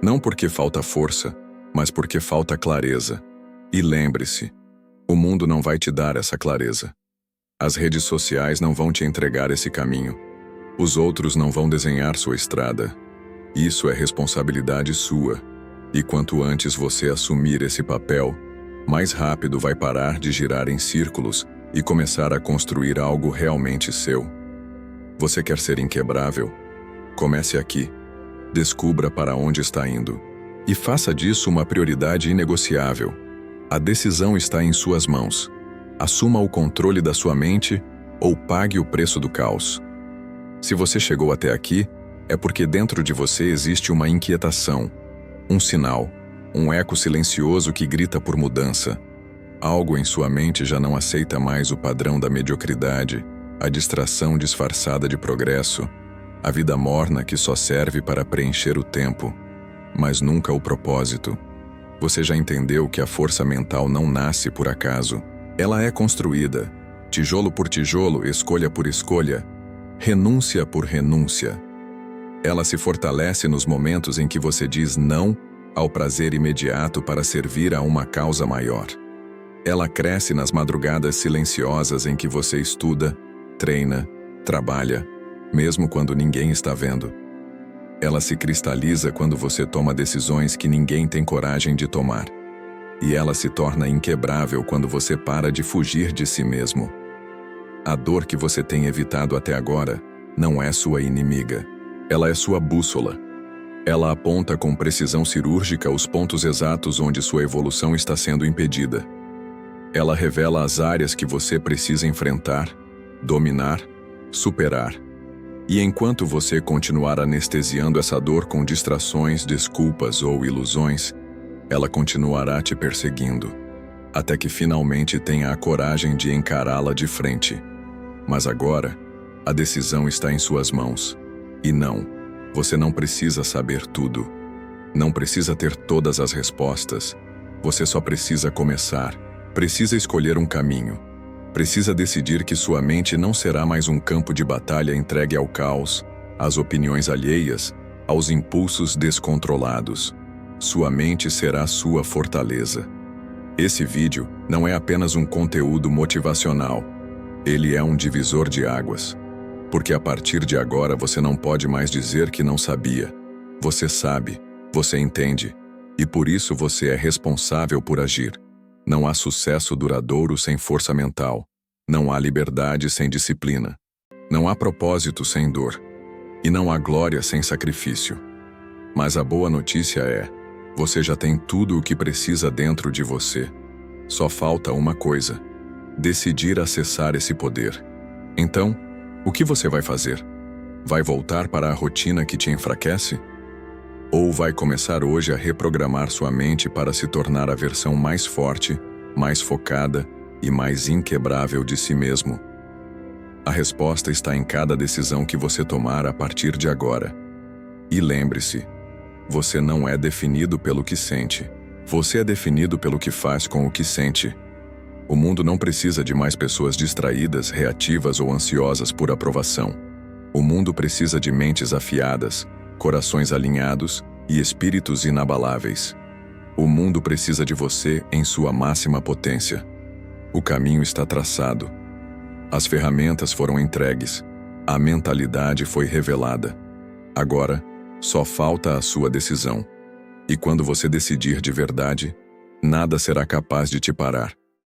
Não porque falta força, mas porque falta clareza. E lembre-se, o mundo não vai te dar essa clareza. As redes sociais não vão te entregar esse caminho. Os outros não vão desenhar sua estrada. Isso é responsabilidade sua. E quanto antes você assumir esse papel, mais rápido vai parar de girar em círculos e começar a construir algo realmente seu. Você quer ser inquebrável? Comece aqui. Descubra para onde está indo. E faça disso uma prioridade inegociável. A decisão está em suas mãos. Assuma o controle da sua mente ou pague o preço do caos. Se você chegou até aqui, é porque dentro de você existe uma inquietação, um sinal, um eco silencioso que grita por mudança. Algo em sua mente já não aceita mais o padrão da mediocridade, a distração disfarçada de progresso, a vida morna que só serve para preencher o tempo, mas nunca o propósito. Você já entendeu que a força mental não nasce por acaso. Ela é construída, tijolo por tijolo, escolha por escolha, renúncia por renúncia. Ela se fortalece nos momentos em que você diz não ao prazer imediato para servir a uma causa maior. Ela cresce nas madrugadas silenciosas em que você estuda, treina, trabalha, mesmo quando ninguém está vendo. Ela se cristaliza quando você toma decisões que ninguém tem coragem de tomar. E ela se torna inquebrável quando você para de fugir de si mesmo. A dor que você tem evitado até agora não é sua inimiga. Ela é sua bússola. Ela aponta com precisão cirúrgica os pontos exatos onde sua evolução está sendo impedida. Ela revela as áreas que você precisa enfrentar, dominar, superar. E enquanto você continuar anestesiando essa dor com distrações, desculpas ou ilusões, ela continuará te perseguindo, até que finalmente tenha a coragem de encará-la de frente. Mas agora, a decisão está em suas mãos. E não, você não precisa saber tudo. Não precisa ter todas as respostas. Você só precisa começar. Precisa escolher um caminho. Precisa decidir que sua mente não será mais um campo de batalha entregue ao caos, às opiniões alheias, aos impulsos descontrolados. Sua mente será sua fortaleza. Esse vídeo não é apenas um conteúdo motivacional. Ele é um divisor de águas. Porque a partir de agora você não pode mais dizer que não sabia. Você sabe, você entende, e por isso você é responsável por agir. Não há sucesso duradouro sem força mental. Não há liberdade sem disciplina. Não há propósito sem dor. E não há glória sem sacrifício. Mas a boa notícia é: você já tem tudo o que precisa dentro de você. Só falta uma coisa: decidir acessar esse poder. Então, o que você vai fazer? Vai voltar para a rotina que te enfraquece? Ou vai começar hoje a reprogramar sua mente para se tornar a versão mais forte, mais focada e mais inquebrável de si mesmo? A resposta está em cada decisão que você tomar a partir de agora. E lembre-se, você não é definido pelo que sente. Você é definido pelo que faz com o que sente. O mundo não precisa de mais pessoas distraídas, reativas ou ansiosas por aprovação. O mundo precisa de mentes afiadas, corações alinhados e espíritos inabaláveis. O mundo precisa de você em sua máxima potência. O caminho está traçado. As ferramentas foram entregues. A mentalidade foi revelada. Agora, só falta a sua decisão. E quando você decidir de verdade, nada será capaz de te parar.